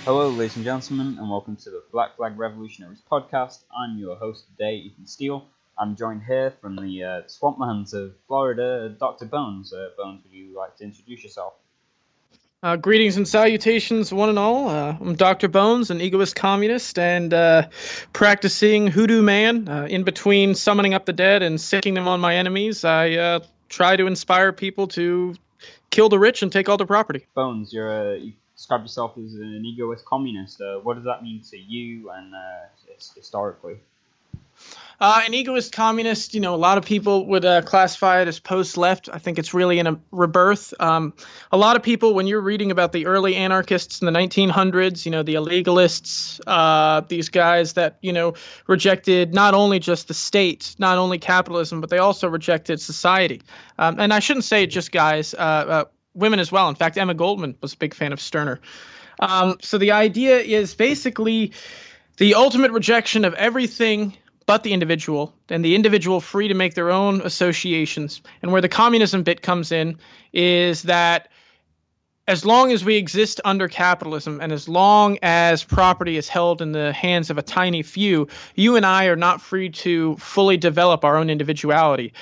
Hello, ladies and gentlemen, and welcome to the Black Flag Revolutionaries podcast. I'm your host today, Ethan Steele. I'm joined here from the swamplands of Florida, Dr. Bones. Bones, would you like to introduce yourself? Greetings and salutations, one and all. I'm Dr. Bones, an egoist communist, and practicing hoodoo man. In between summoning up the dead and sicking them on my enemies, I try to inspire people to kill the rich and take all their property. Bones, you describe yourself as an egoist communist. What does that mean to you and historically? An egoist communist, a lot of people would classify it as post-left. I think it's really in a rebirth. A lot of people, when you're reading about the early anarchists in the 1900s, the illegalists, these guys that, rejected not only just the state, not only capitalism, but they also rejected society. And I shouldn't say just guys, women as well. In fact, Emma Goldman was a big fan of Stirner. So the idea is basically the ultimate rejection of everything but the individual, and the individual free to make their own associations. And where the communism bit comes in is that as long as we exist under capitalism and as long as property is held in the hands of a tiny few, you and I are not free to fully develop our own individuality.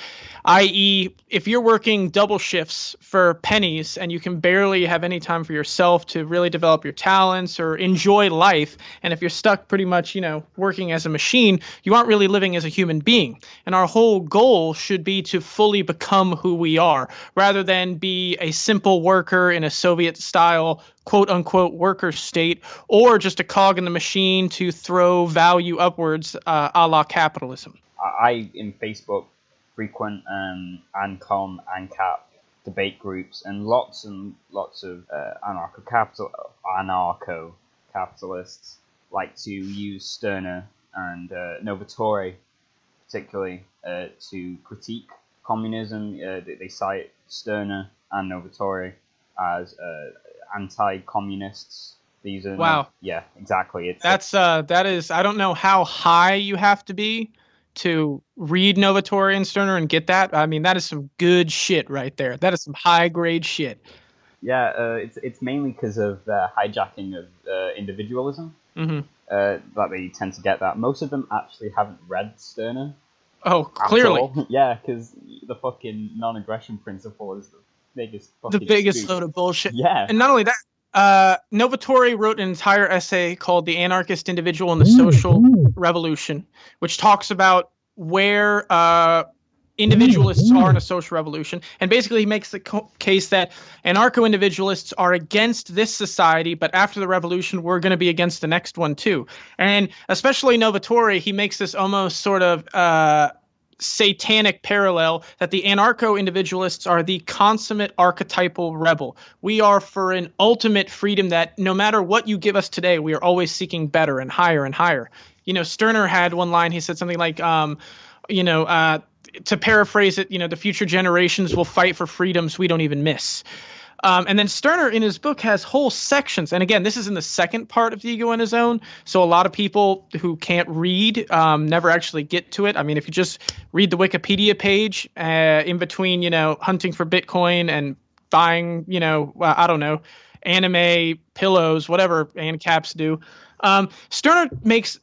I.e., if you're working double shifts for pennies and you can barely have any time for yourself to really develop your talents or enjoy life, and if you're stuck pretty much, working as a machine, you aren't really living as a human being. And our whole goal should be to fully become who we are, rather than be a simple worker in a Soviet-style quote-unquote worker state, or just a cog in the machine to throw value upwards a la capitalism. I in Facebook, frequent ANCOM, ANCAP debate groups, and lots of anarcho-capitalists like to use Stirner and Novatore particularly to critique communism. They cite Stirner and Novatore as anti-communists. These are wow. Yeah, exactly. That is, I don't know how high you have to be to read Novatore and Stirner and get that. I mean, that is some good shit right there. That is some high grade shit. Yeah, it's mainly because of the hijacking of individualism that they tend to get that. Most of them actually haven't read Stirner. Oh, clearly. Yeah, because the fucking non-aggression principle is the biggest load of bullshit. Yeah. And not only that, Novatore wrote an entire essay called The Anarchist Individual and the Social Revolution, which talks about where individualists are in a social revolution. And basically he makes the case that anarcho-individualists are against this society, but after the revolution, we're going to be against the next one too. And especially Novatore, he makes this almost sort of satanic parallel that the anarcho-individualists are the consummate archetypal rebel. We are for an ultimate freedom that no matter what you give us today, we are always seeking better and higher and higher. Stirner had one line, he said something like, to paraphrase it, the future generations will fight for freedoms we don't even miss. And then Stirner in his book has whole sections. And again, this is in the second part of the Ego in His Own. So a lot of people who can't read never actually get to it. I mean, if you just read the Wikipedia page in between, hunting for Bitcoin and buying, I don't know, anime pillows, whatever ANCAPs do. Stirner makes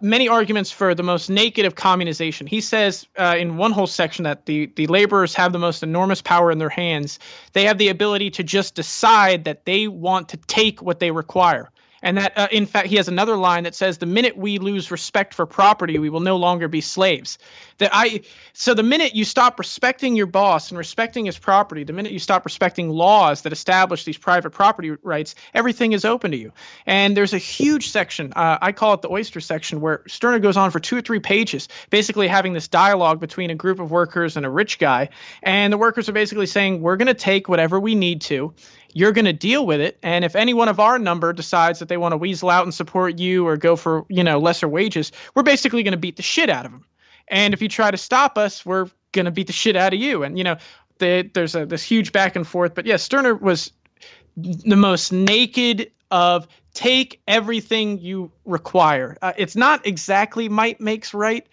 many arguments for the most naked of communization. He says in one whole section that the laborers have the most enormous power in their hands. They have the ability to just decide that they want to take what they require. And that, in fact, he has another line that says, the minute we lose respect for property, we will no longer be slaves. So the minute you stop respecting your boss and respecting his property, the minute you stop respecting laws that establish these private property rights, everything is open to you. And there's a huge section, I call it the oyster section, where Stirner goes on for 2 or 3 pages, basically having this dialogue between a group of workers and a rich guy. And the workers are basically saying, we're going to take whatever we need to. You're going to deal with it. And if any one of our number decides that they want to weasel out and support you or go for, lesser wages, we're basically going to beat the shit out of them. And if you try to stop us, we're going to beat the shit out of you. And, there's this huge back and forth. But yeah, Stirner was the most naked of take everything you require. It's not exactly might makes right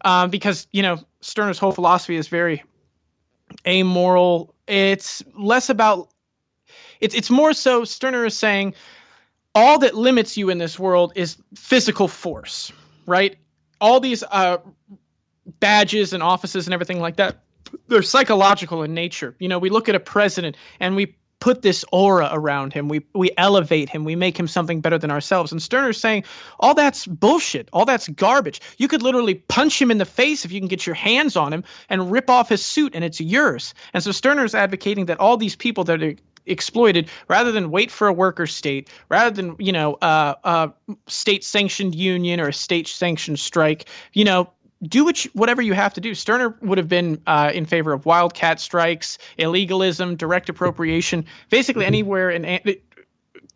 because, Stirner's whole philosophy is very amoral. It's less about it's more so Stirner is saying all that limits you in this world is physical force, right? All these badges and offices and everything like that, they're psychological in nature. You know, we look at a president and we put this aura around him. We elevate him. We make him something better than ourselves. And Stirner's saying all that's bullshit. All that's garbage. You could literally punch him in the face if you can get your hands on him and rip off his suit and it's yours. And so Stirner's advocating that all these people that are exploited, rather than wait for a worker state, rather than, you know, a state-sanctioned union or a state-sanctioned strike, you know, do whatever you have to do. Stirner would have been in favor of wildcat strikes, illegalism, direct appropriation, basically anywhere.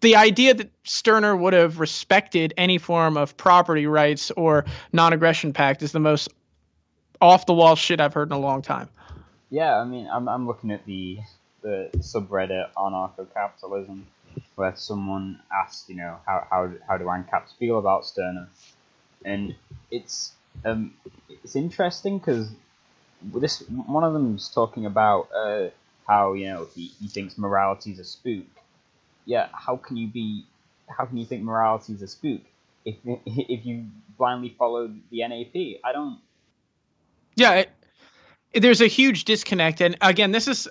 The idea that Stirner would have respected any form of property rights or non-aggression pact is the most off-the-wall shit I've heard in a long time. Yeah, I mean, I'm looking at the subreddit anarcho-capitalism, where someone asked, you know, how do ANCAPs feel about Stirner, and it's interesting because one of them's talking about how, you know, he thinks morality's a spook. Yeah, how can you think morality's a spook if you blindly follow the NAP? I don't. Yeah, there's a huge disconnect, and again, this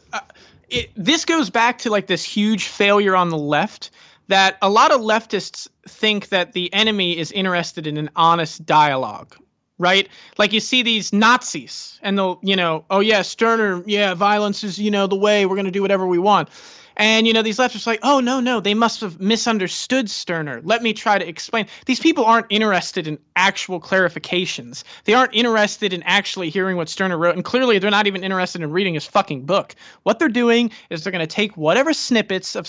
goes back to like this huge failure on the left, that a lot of leftists think that the enemy is interested in an honest dialogue. Right? Like you see these Nazis and they'll, you know, oh yeah, Stirner, yeah, violence is, you know, the way, we're going to do whatever we want. And, you know, these leftists are like, oh, no, they must have misunderstood Stirner. Let me try to explain. These people aren't interested in actual clarifications. They aren't interested in actually hearing what Stirner wrote. And clearly they're not even interested in reading his fucking book. What they're doing is they're going to take whatever snippets of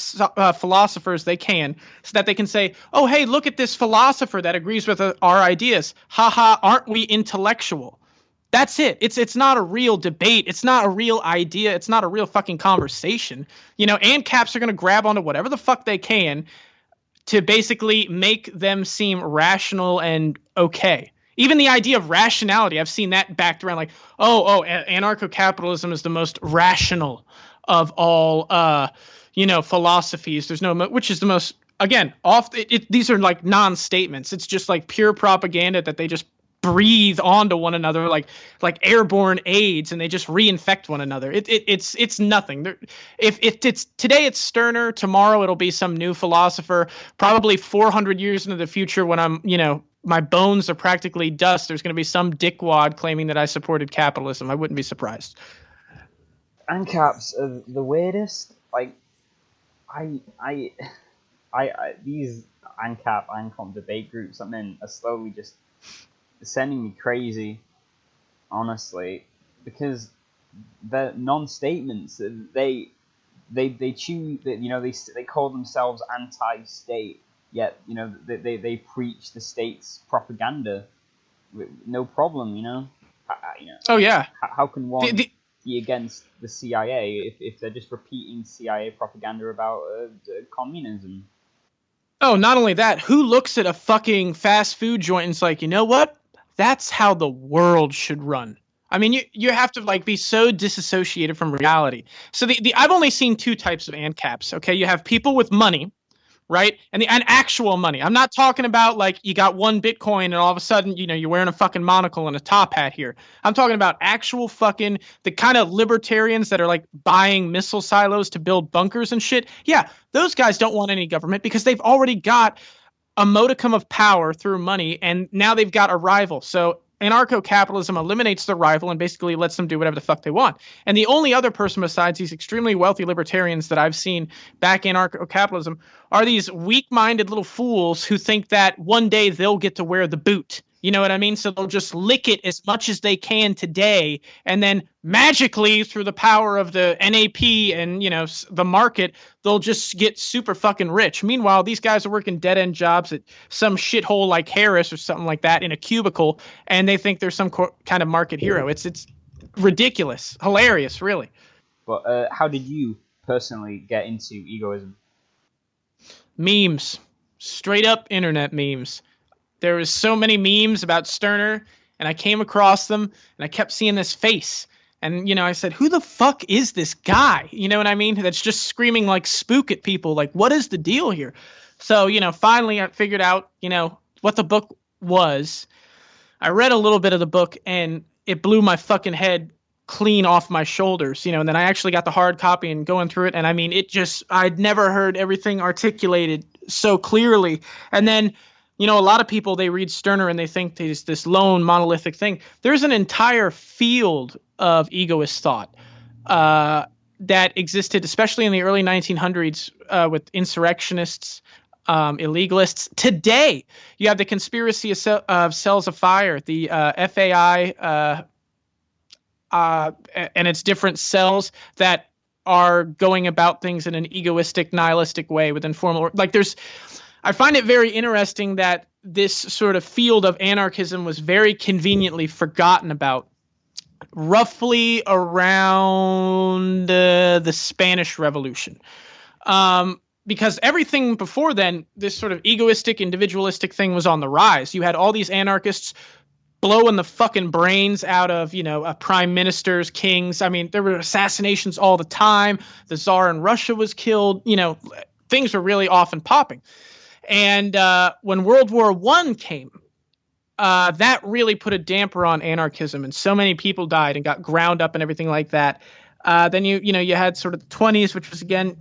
philosophers they can so that they can say, oh, hey, look at this philosopher that agrees with our ideas. Ha, aren't we intellectual? That's it. It's not a real debate. It's not a real idea. It's not a real fucking conversation. You know, ANCAPs are going to grab onto whatever the fuck they can to basically make them seem rational and okay. Even the idea of rationality, I've seen that backed around like, anarcho-capitalism is the most rational of all, philosophies. There's no, which is the most, again, these are like non-statements. It's just like pure propaganda that they just breathe onto one another like airborne AIDS, and they just reinfect one another. It's nothing. If it's today it's Stirner, tomorrow it'll be some new philosopher. Probably 400 years into the future, when I'm, you know, my bones are practically dust, there's going to be some dickwad claiming that I supported capitalism. I wouldn't be surprised. ANCAPs are the weirdest. Like, I these ANCOM debate groups I'm in are slowly just sending me crazy, honestly, because they're non-statements. They choose, you know, they call themselves anti-state, yet, you know, they preach the state's propaganda. No problem, you know. Oh yeah. How can one be against the CIA if they're just repeating CIA propaganda about communism? Oh, not only that, who looks at a fucking fast food joint and is like, you know what? That's how the world should run. I mean, you have to like be so disassociated from reality. So I've only seen two types of ANCAPs. Okay, you have people with money, right, and actual money. I'm not talking about like you got one Bitcoin and all of a sudden, you know, you're wearing a fucking monocle and a top hat here. I'm talking about actual fucking the kind of libertarians that are like buying missile silos to build bunkers and shit. Yeah, those guys don't want any government because they've already got a modicum of power through money, and now they've got a rival. So anarcho-capitalism eliminates the rival and basically lets them do whatever the fuck they want. And the only other person besides these extremely wealthy libertarians that I've seen back in anarcho-capitalism are these weak-minded little fools who think that one day they'll get to wear the boot. You know what I mean? So they'll just lick it as much as they can today, and then magically through the power of the NAP and, you know, the market, they'll just get super fucking rich. Meanwhile, these guys are working dead-end jobs at some shithole like Harris or something like that in a cubicle, and they think they're some kind of market hero. It's ridiculous, hilarious, really. But how did you personally get into egoism? Memes, straight up internet memes. There was so many memes about Stirner, and I came across them, and I kept seeing this face. And, you know, I said, who the fuck is this guy? You know what I mean? That's just screaming like spook at people. Like, what is the deal here? So, finally I figured out, what the book was. I read a little bit of the book and it blew my fucking head clean off my shoulders, and then I actually got the hard copy and going through it. And I mean, I'd never heard everything articulated so clearly. And then, a lot of people, they read Stirner and they think there's this lone monolithic thing. There's an entire field of egoist thought that existed, especially in the early 1900s with insurrectionists, illegalists. Today, you have the conspiracy of cells of fire, the FAI, and its different cells that are going about things in an egoistic, nihilistic way with informal. I find it very interesting that this sort of field of anarchism was very conveniently forgotten about roughly around the Spanish Revolution. Because everything before then, this sort of egoistic, individualistic thing was on the rise. You had all these anarchists blowing the fucking brains out of, prime ministers, kings. I mean, there were assassinations all the time. The Tsar in Russia was killed. Things were really off and popping. And when World War I came, that really put a damper on anarchism, and so many people died and got ground up and everything like that. Then you had sort of the 20s, which was again,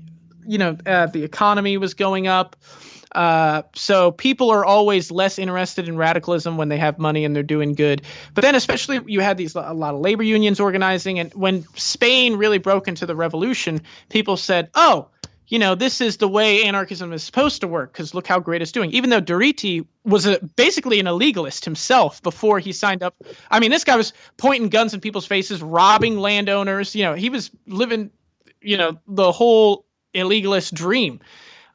the economy was going up. So people are always less interested in radicalism when they have money and they're doing good. But then especially you had a lot of labor unions organizing. And when Spain really broke into the revolution, people said, oh, this is the way anarchism is supposed to work because look how great it's doing. Even though Durruti was basically an illegalist himself before he signed up. I mean, this guy was pointing guns in people's faces, robbing landowners. He was living, the whole illegalist dream.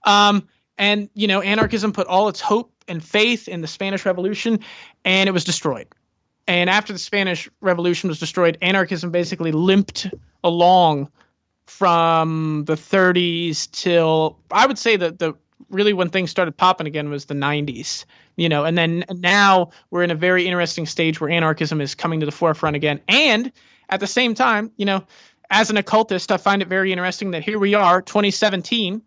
And, anarchism put all its hope and faith in the Spanish Revolution, and it was destroyed. And after the Spanish Revolution was destroyed, anarchism basically limped along from the 30s till, I would say that really when things started popping again was the 90s, and then now we're in a very interesting stage where anarchism is coming to the forefront again. And at the same time, as an occultist, I find it very interesting that here we are, 2017,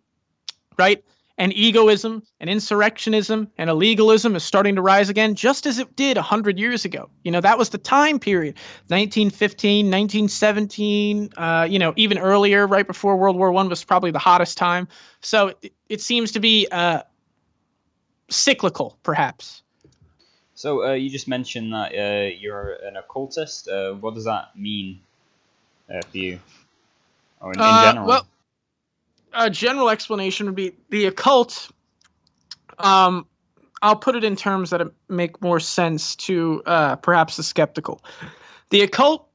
right? And egoism and insurrectionism and illegalism is starting to rise again, just as it did 100 years ago. That was the time period, 1915, 1917, even earlier, right before World War I was probably the hottest time. So it seems to be cyclical, perhaps. So you just mentioned that you're an occultist. What does that mean for you, or in general? Well, a general explanation would be the occult. I'll put it in terms that make more sense to perhaps the skeptical. The occult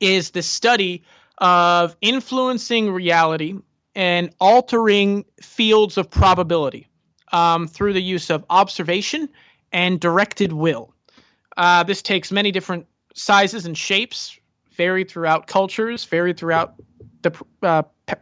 is the study of influencing reality and altering fields of probability through the use of observation and directed will. This takes many different sizes and shapes, varied throughout cultures, varied throughout the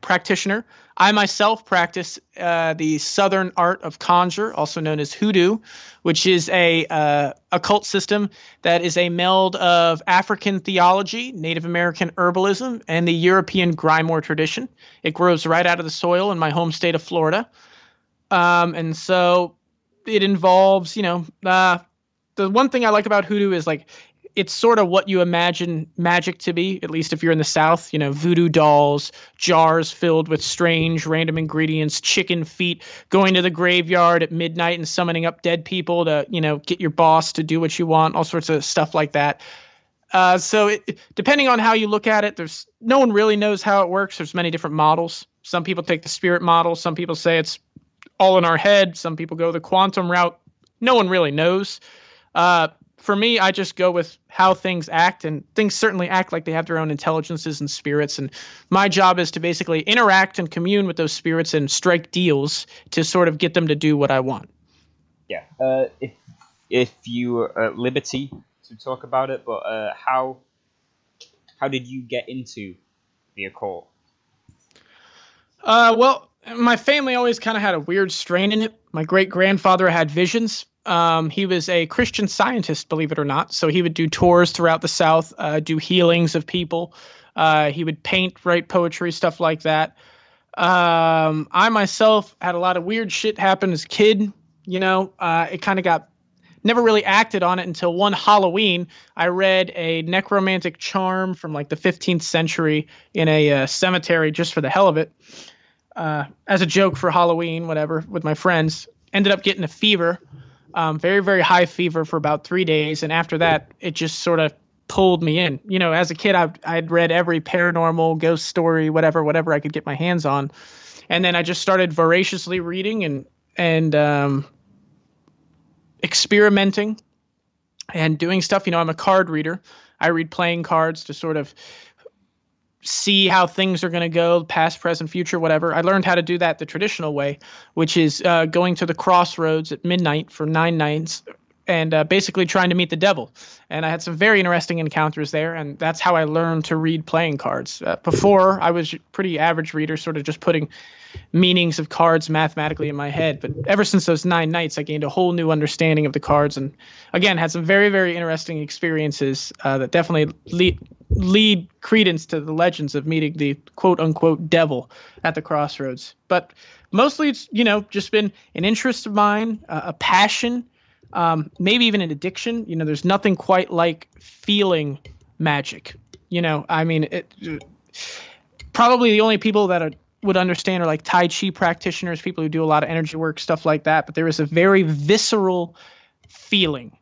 practitioner. I myself practice the Southern art of conjure, also known as hoodoo, which is a occult system that is a meld of African theology, Native American herbalism, and the European Grimoire tradition. It grows right out of the soil in my home state of Florida. And so it involves, the one thing I like about hoodoo is it's sort of what you imagine magic to be, at least if you're in the South, voodoo dolls, jars filled with strange random ingredients, chicken feet, going to the graveyard at midnight and summoning up dead people to, get your boss to do what you want, all sorts of stuff like that. So depending on how you look at it, no one really knows how it works. There's many different models. Some people take the spirit model. Some people say it's all in our head. Some people go the quantum route. No one really knows. For me, I just go with how things act, and things certainly act like they have their own intelligences and spirits. And my job is to basically interact and commune with those spirits and strike deals to sort of get them to do what I want. Yeah. If you are at liberty to talk about it, but how did you get into the occult? Well, my family always kind of had a weird strain in it. My great-grandfather had visions. He was a Christian Scientist, believe it or not. So he would do tours throughout the South, do healings of people. He would paint, write poetry, stuff like that. I myself had a lot of weird shit happen as a kid. It kind of got never really acted on it until one Halloween. I read a necromantic charm from like the 15th century in a cemetery just for the hell of it, as a joke for Halloween, whatever, with my friends. Ended up getting a fever, very, very high fever for about 3 days. And after that, it just sort of pulled me in. As a kid, I'd read every paranormal, ghost story, whatever I could get my hands on. And then I just started voraciously reading and experimenting and doing stuff. I'm a card reader. I read playing cards to sort of see how things are going to go, past, present, future, whatever. I learned how to do that the traditional way, which is going to the crossroads at midnight for 9 nights and basically trying to meet the devil. And I had some very interesting encounters there, and that's how I learned to read playing cards. Before, I was a pretty average reader, sort of just putting meanings of cards mathematically in my head. But ever since those 9 nights, I gained a whole new understanding of the cards, and again, had some very, very interesting experiences that definitely lead credence to the legends of meeting the quote-unquote devil at the crossroads. But mostly it's, just been an interest of mine, a passion, maybe even an addiction. There's nothing quite like feeling magic. Probably the only people that would understand are like Tai Chi practitioners, people who do a lot of energy work, stuff like that. But there is a very visceral feeling.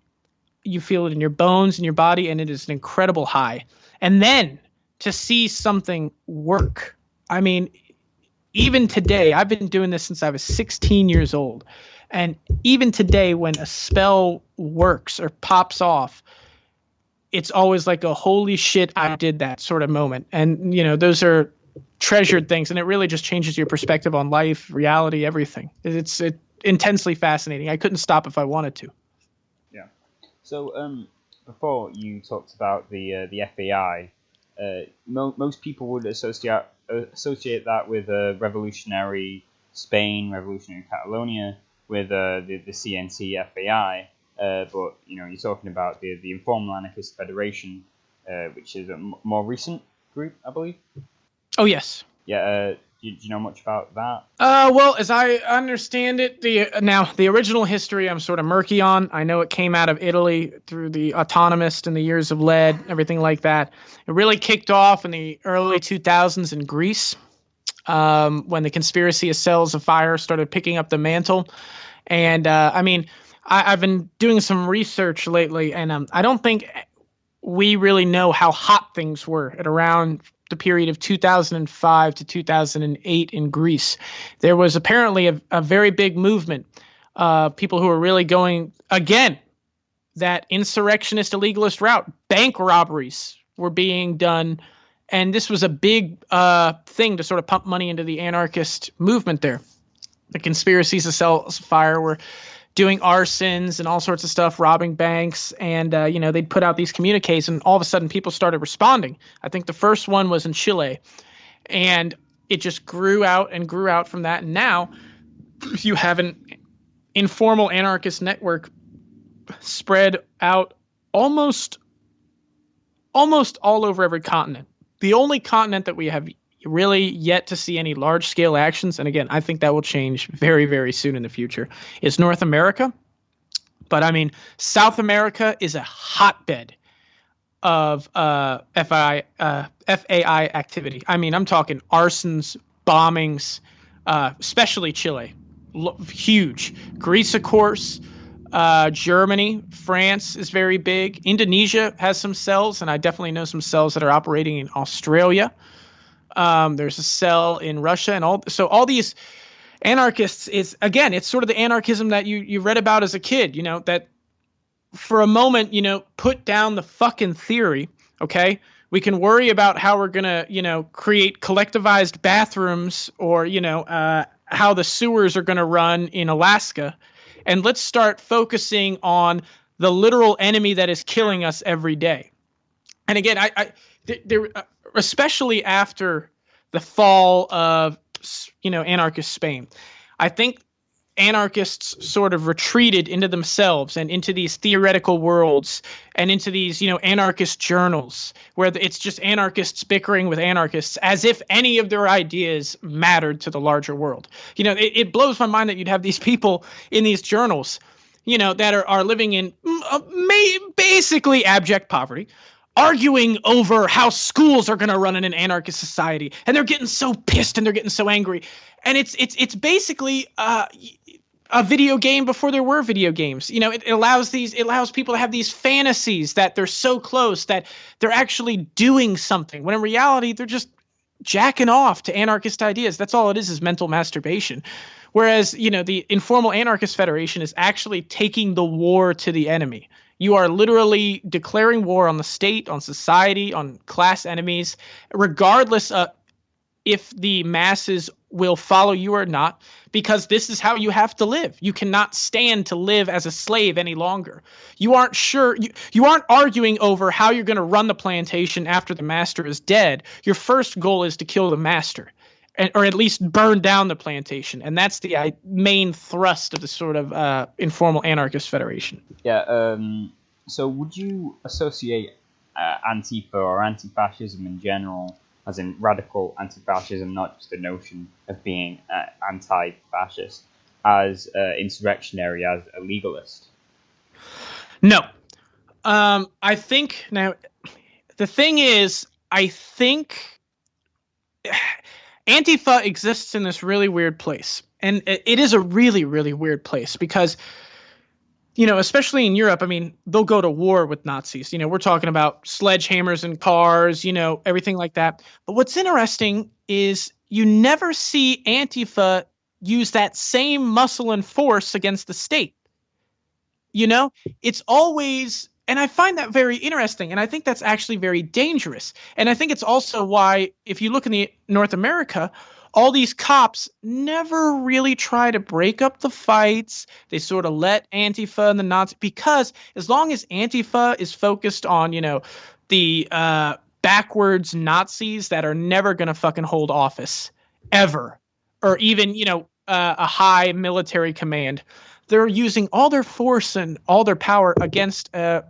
You feel it in your bones, in your body, and it is an incredible high. And then to see something work. Even today, I've been doing this since I was 16 years old. And even today, when a spell works or pops off, it's always like a holy shit, I did that sort of moment. And, those are treasured things. And it really just changes your perspective on life, reality, everything. It's intensely fascinating. I couldn't stop if I wanted to. Yeah. So before you talked about the FBI, most people would associate that with revolutionary Spain, revolutionary Catalonia, with the CNC FBI, but you're talking about the Informal Anarchist Federation, which is a more recent group, I believe. Oh yes. Yeah. Do you know much about that? Well, as I understand it, the original history I'm sort of murky on. I know it came out of Italy through the autonomist and the years of lead, everything like that. It really kicked off in the early 2000s in Greece, when the conspiracy of cells of fire started picking up the mantle. And I've been doing some research lately, and I don't think we really know how hot things were at around the period of 2005 to 2008 in Greece. There was apparently a very big movement, people who were really going, again, that insurrectionist, illegalist route. Bank robberies were being done, and this was a big thing to sort of pump money into the anarchist movement there. The conspiracies of cells of fire were doing arsons and all sorts of stuff, robbing banks, and they'd put out these communiques, and all of a sudden people started responding. I think the first one was in Chile, and it just grew out and grew out from that. And now you have an informal anarchist network spread out almost all over every continent. The only continent that we have really yet to see any large-scale actions, and again, I think that will change very, very soon in the future, is North America. But South America is a hotbed of FAI activity. I'm talking arsons, bombings, especially Chile, huge. Greece, of course. Germany, France is very big. Indonesia has some cells, and I definitely know some cells that are operating in Australia. There's a cell in Russia, and all these anarchists it's sort of the anarchism that you read about as a kid, that for a moment, put down the fucking theory. Okay. We can worry about how we're going to, create collectivized bathrooms or, how the sewers are going to run in Alaska. And let's start focusing on the literal enemy that is killing us every day. And again, there especially after the fall of, anarchist Spain, I think anarchists sort of retreated into themselves and into these theoretical worlds and into these, anarchist journals where it's just anarchists bickering with anarchists as if any of their ideas mattered to the larger world. It blows my mind that you'd have these people in these journals, that are living in basically abject poverty, arguing over how schools are going to run in an anarchist society, and they're getting so pissed and they're getting so angry, and it's basically a video game before there were video games. It allows people to have these fantasies that they're so close that they're actually doing something, when in reality they're just jacking off to anarchist ideas. That's all it is mental masturbation. Whereas, the Informal Anarchist Federation is actually taking the war to the enemy. You are literally declaring war on the state, on society, on class enemies, regardless of if the masses will follow you or not, because this is how you have to live. You cannot stand to live as a slave any longer. You aren't sure. You aren't arguing over how you're going to run the plantation after the master is dead. Your first goal is to kill the master, or at least burn down the plantation. And that's the main thrust of the sort of Informal Anarchist Federation. Yeah. So would you associate Antifa or anti-fascism in general, as in radical anti-fascism, not just a notion of being anti-fascist, as insurrectionary, as a legalist? No. I think, now, the thing is, I think Antifa exists in this really weird place. And it is a really, really weird place because, especially in Europe, they'll go to war with Nazis. We're talking about sledgehammers and cars, everything like that. But what's interesting is you never see Antifa use that same muscle and force against the state. It's always, and I find that very interesting. And I think that's actually very dangerous. And I think it's also why, if you look in North America, all these cops never really try to break up the fights. They sort of let Antifa and the Nazis, because as long as Antifa is focused on, the backwards Nazis that are never going to fucking hold office ever, or even, a high military command, they're using all their force and all their power against a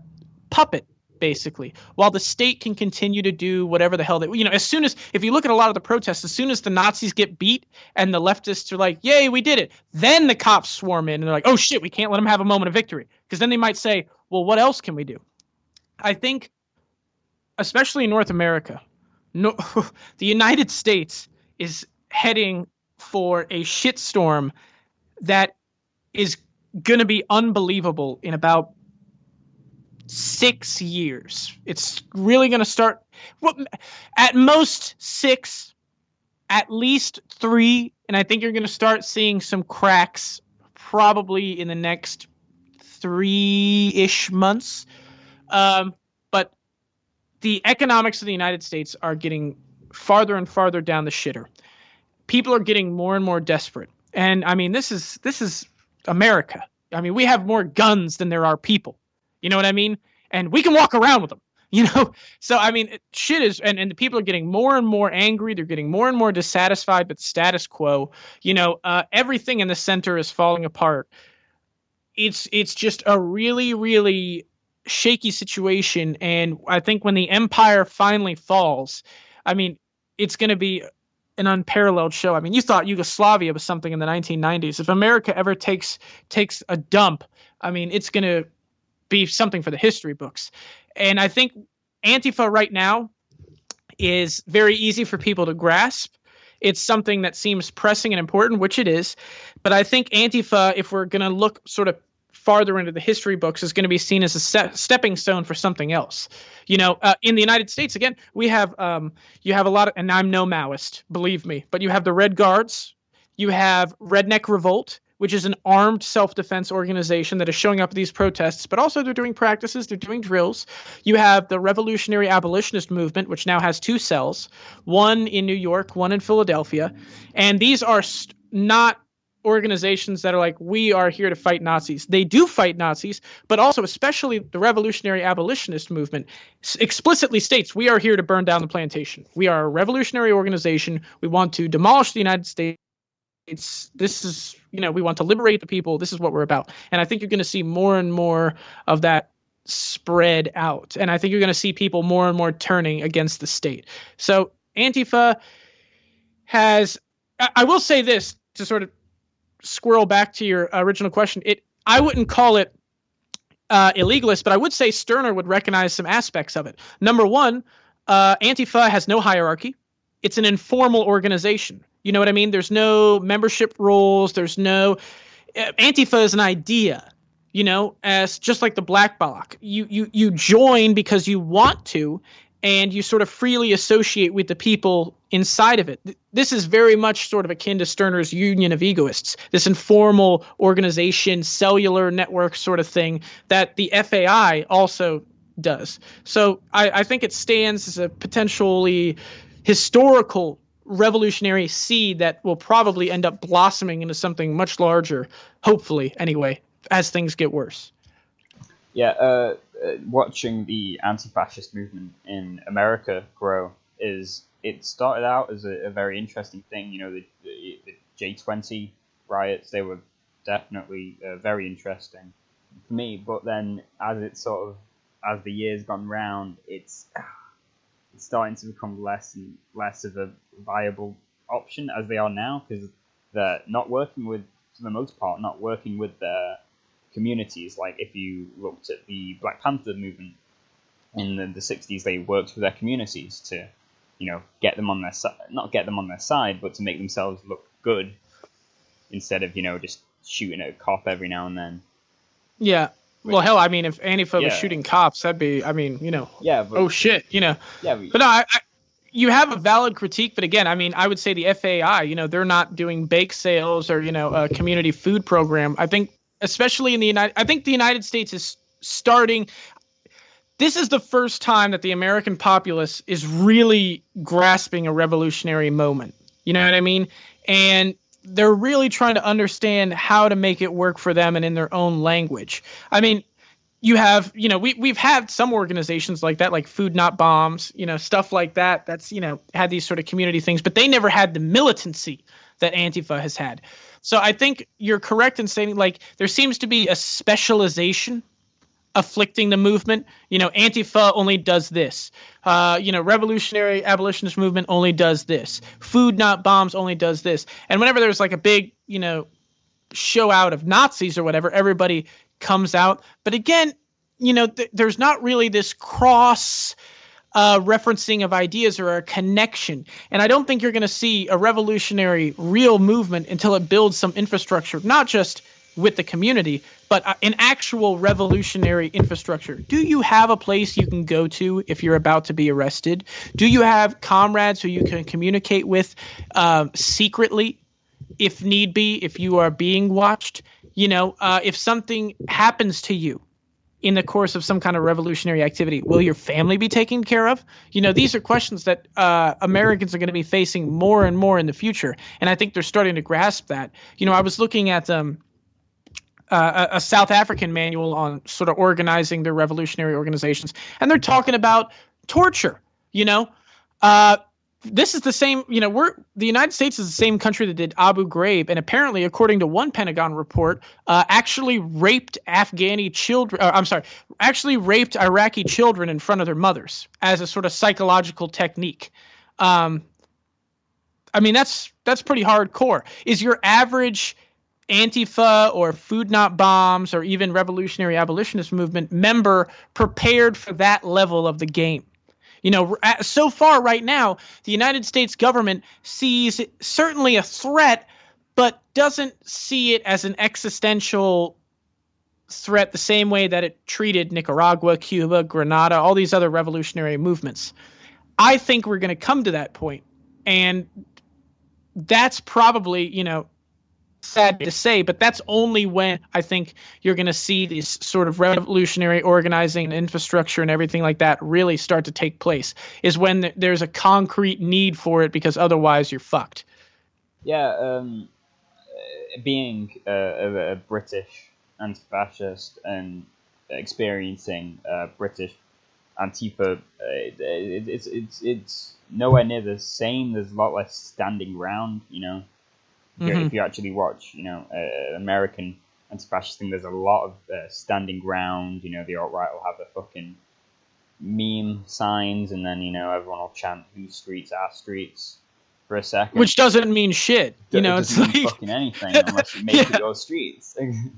puppet, basically, while the state can continue to do whatever the hell they, as soon as, if you look at a lot of the protests, as soon as the Nazis get beat and the leftists are like, yay, we did it, then the cops swarm in and they're like, oh shit, we can't let them have a moment of victory. Because then they might say, well, what else can we do? I think, especially in North America, the United States is heading for a shitstorm that is going to be unbelievable in about 6 years. It's really going to start, at most 6, at least 3, and I think you're going to start seeing some cracks probably in the next 3-ish months. But the economics of the United States are getting farther and farther down the shitter. People are getting more and more desperate. And this is America. We have more guns than there are people. You know what I mean? And we can walk around with them, So, shit is, and the people are getting more and more angry. They're getting more and more dissatisfied with the status quo. Everything in the center is falling apart. It's just a really, really shaky situation. And I think when the empire finally falls, it's going to be an unparalleled show. You thought Yugoslavia was something in the 1990s. If America ever takes a dump, it's going to be something for the history books. And I think Antifa right now is very easy for people to grasp. It's something that seems pressing and important, which it is. But I think Antifa, if we're going to look sort of farther into the history books, is going to be seen as a stepping stone for something else. In the United States, again, we have you have a lot of, and I'm no Maoist, believe me, but you have the Red Guards, you have Redneck Revolt, which is an armed self-defense organization that is showing up at these protests, but also they're doing practices, they're doing drills. You have the Revolutionary Abolitionist Movement, which now has 2 cells, one in New York, one in Philadelphia. And these are not organizations that are like, we are here to fight Nazis. They do fight Nazis, but also, especially the Revolutionary Abolitionist Movement, explicitly states, we are here to burn down the plantation. We are a revolutionary organization. We want to demolish the United States States. This is, we want to liberate the people. This is what we're about. And I think you're going to see more and more of that spread out. And I think you're going to see people more and more turning against the state. So Antifa has, I will say this to sort of squirrel back to your original question. I wouldn't call it illegalist, but I would say Stirner would recognize some aspects of it. Number one, Antifa has no hierarchy. It's an informal organization. You know what I mean? There's no membership rules. There's no Antifa is an idea, as just like the Black Bloc. You join because you want to, and you sort of freely associate with the people inside of it. This is very much sort of akin to Stirner's Union of Egoists, this informal organization, cellular network sort of thing that the FAI also does. So I think it stands as a potentially historical revolutionary seed that will probably end up blossoming into something much larger, hopefully, anyway, as things get worse. Yeah, watching the anti-fascist movement in America grow it started out as a very interesting thing. The J20 riots, they were definitely very interesting for me. But then as the years gone round, it's starting to become less and less of a viable option as they are now, because they're not working with, for the most part, their communities. Like if you looked at the Black Panther movement in the 60s, they worked with their communities to, get them on their side, not get them on their side, but to make themselves look good instead of, just shooting at a cop every now and then. Yeah. Well, hell, I mean, if Antifa was shooting cops, that'd be, Yeah. But, oh shit, Yeah. But no, you have a valid critique, but again, I mean, I would say the FAI, they're not doing bake sales or, a community food program. I think, especially in the United States is starting. This is the first time that the American populace is really grasping a revolutionary moment. You know what I mean? And they're really trying to understand how to make it work for them and in their own language. I mean, you have, we've had some organizations like that, like Food Not Bombs, stuff like that. That's, had these sort of community things, but they never had the militancy that Antifa has had. So I think you're correct in saying, like, there seems to be a specialization afflicting the movement. Antifa only does this. Revolutionary abolitionist movement only does this. Food Not Bombs only does this. And whenever there's like a big, show out of Nazis or whatever, everybody comes out. But again, there's not really this cross referencing of ideas or a connection. And I don't think you're going to see a revolutionary real movement until it builds some infrastructure, not just with the community, but an actual revolutionary infrastructure. Do you have a place you can go to if you're about to be arrested? Do you have comrades who you can communicate with secretly if need be, if you are being watched? If something happens to you in the course of some kind of revolutionary activity, will your family be taken care of? These are questions that Americans are going to be facing more and more in the future. And I think they're starting to grasp that. I was looking at a South African manual on sort of organizing their revolutionary organizations, and they're talking about torture. This is the same, the United States is the same country that did Abu Ghraib, and apparently, according to one Pentagon report, actually raped Iraqi children in front of their mothers as a sort of psychological technique. I mean, that's pretty hardcore. Is your average Antifa or Food Not Bombs or even Revolutionary Abolitionist Movement member prepared for that level of the game? So far right now, the United States government sees certainly a threat, but doesn't see it as an existential threat the same way that it treated Nicaragua, Cuba, Grenada, all these other revolutionary movements. I think we're going to come to that point, and that's probably, sad to say, but that's only when I think you're going to see these sort of revolutionary organizing and infrastructure and everything like that really start to take place, is when there's a concrete need for it, because otherwise you're fucked. Yeah, being a British anti-fascist and experiencing British Antifa, it's nowhere near the same. There's a lot less standing ground, If you actually watch, American anti-fascist thing, there's a lot of standing ground. The alt-right will have a fucking meme signs, and then everyone will chant "Whose streets are streets" for a second, which doesn't mean shit. It it's doesn't mean like fucking anything unless you make it your streets.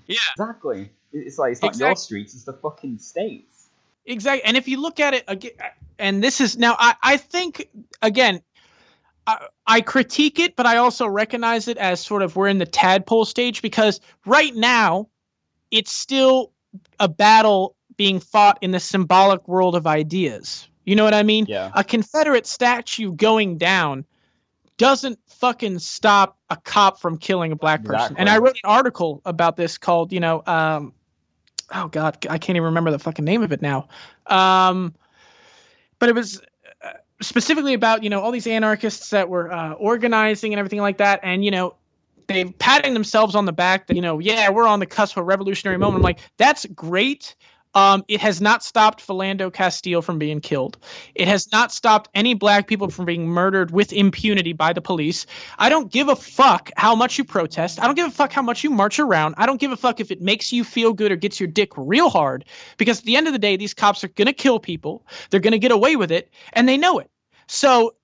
Yeah, exactly. It's like, it's not your streets; it's the fucking states. Exactly. And if you look at it again, and this is now, I think again, I critique it, but I also recognize it as sort of we're in the tadpole stage, because right now it's still a battle being fought in the symbolic world of ideas. You know what I mean? Yeah. A Confederate statue going down doesn't fucking stop a cop from killing a black person. And I wrote an article about this called, oh God, I can't even remember the fucking name of it now. But it was specifically about, all these anarchists that were organizing and everything like that. And, they patting themselves on the back that, yeah, we're on the cusp of a revolutionary moment. I'm like, that's great. It has not stopped Philando Castile from being killed. It has not stopped any black people from being murdered with impunity by the police. I don't give a fuck how much you protest. I don't give a fuck how much you march around. I don't give a fuck if it makes you feel good or gets your dick real hard, because at the end of the day, these cops are going to kill people. They're going to get away with it, and they know it. So,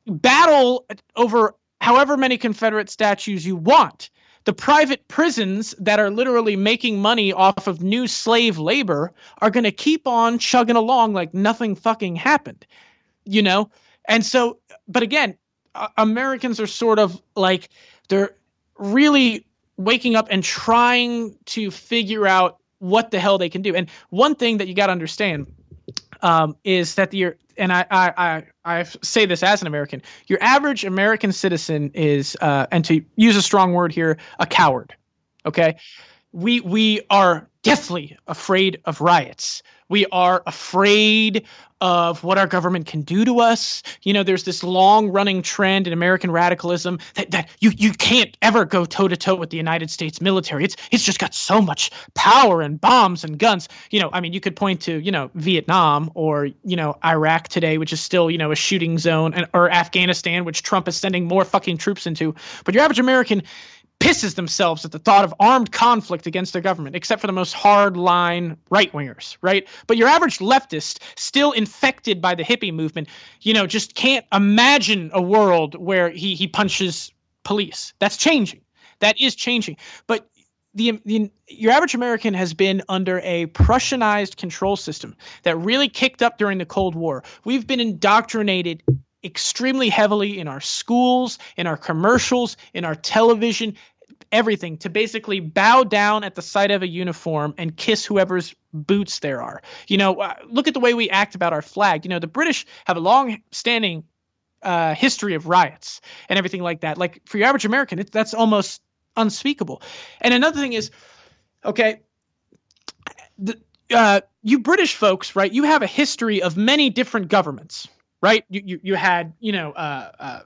battle over however many Confederate statues you want. The private prisons that are literally making money off of new slave labor are going to keep on chugging along like nothing fucking happened, And so, but again, Americans are sort of like, they're really waking up and trying to figure out what the hell they can do. And one thing that you got to understand is that and I say this as an American, your average American citizen is, and to use a strong word here, a coward. Okay, we are deathly afraid of riots. We are afraid of what our government can do to us. There's this long-running trend in American radicalism that you can't ever go toe-to-toe with the United States military. It's just got so much power and bombs and guns. You could point to, Vietnam or, Iraq today, which is still, a shooting zone, or Afghanistan, which Trump is sending more fucking troops into. But your average American pisses themselves at the thought of armed conflict against their government, except for the most hard-line right-wingers, right? But your average leftist, still infected by the hippie movement, just can't imagine a world where he punches police. That's changing. That is changing. But your average American has been under a Prussianized control system that really kicked up during the Cold War. We've been indoctrinated extremely heavily in our schools, in our commercials, in our television, everything, to basically bow down at the sight of a uniform and kiss whoever's boots there are. Look at the way we act about our flag. The British have a long-standing history of riots and everything like that. Like, for your average American, that's almost unspeakable. And another thing is, okay, you British folks, right? You have a history of many different governments. Right, you had a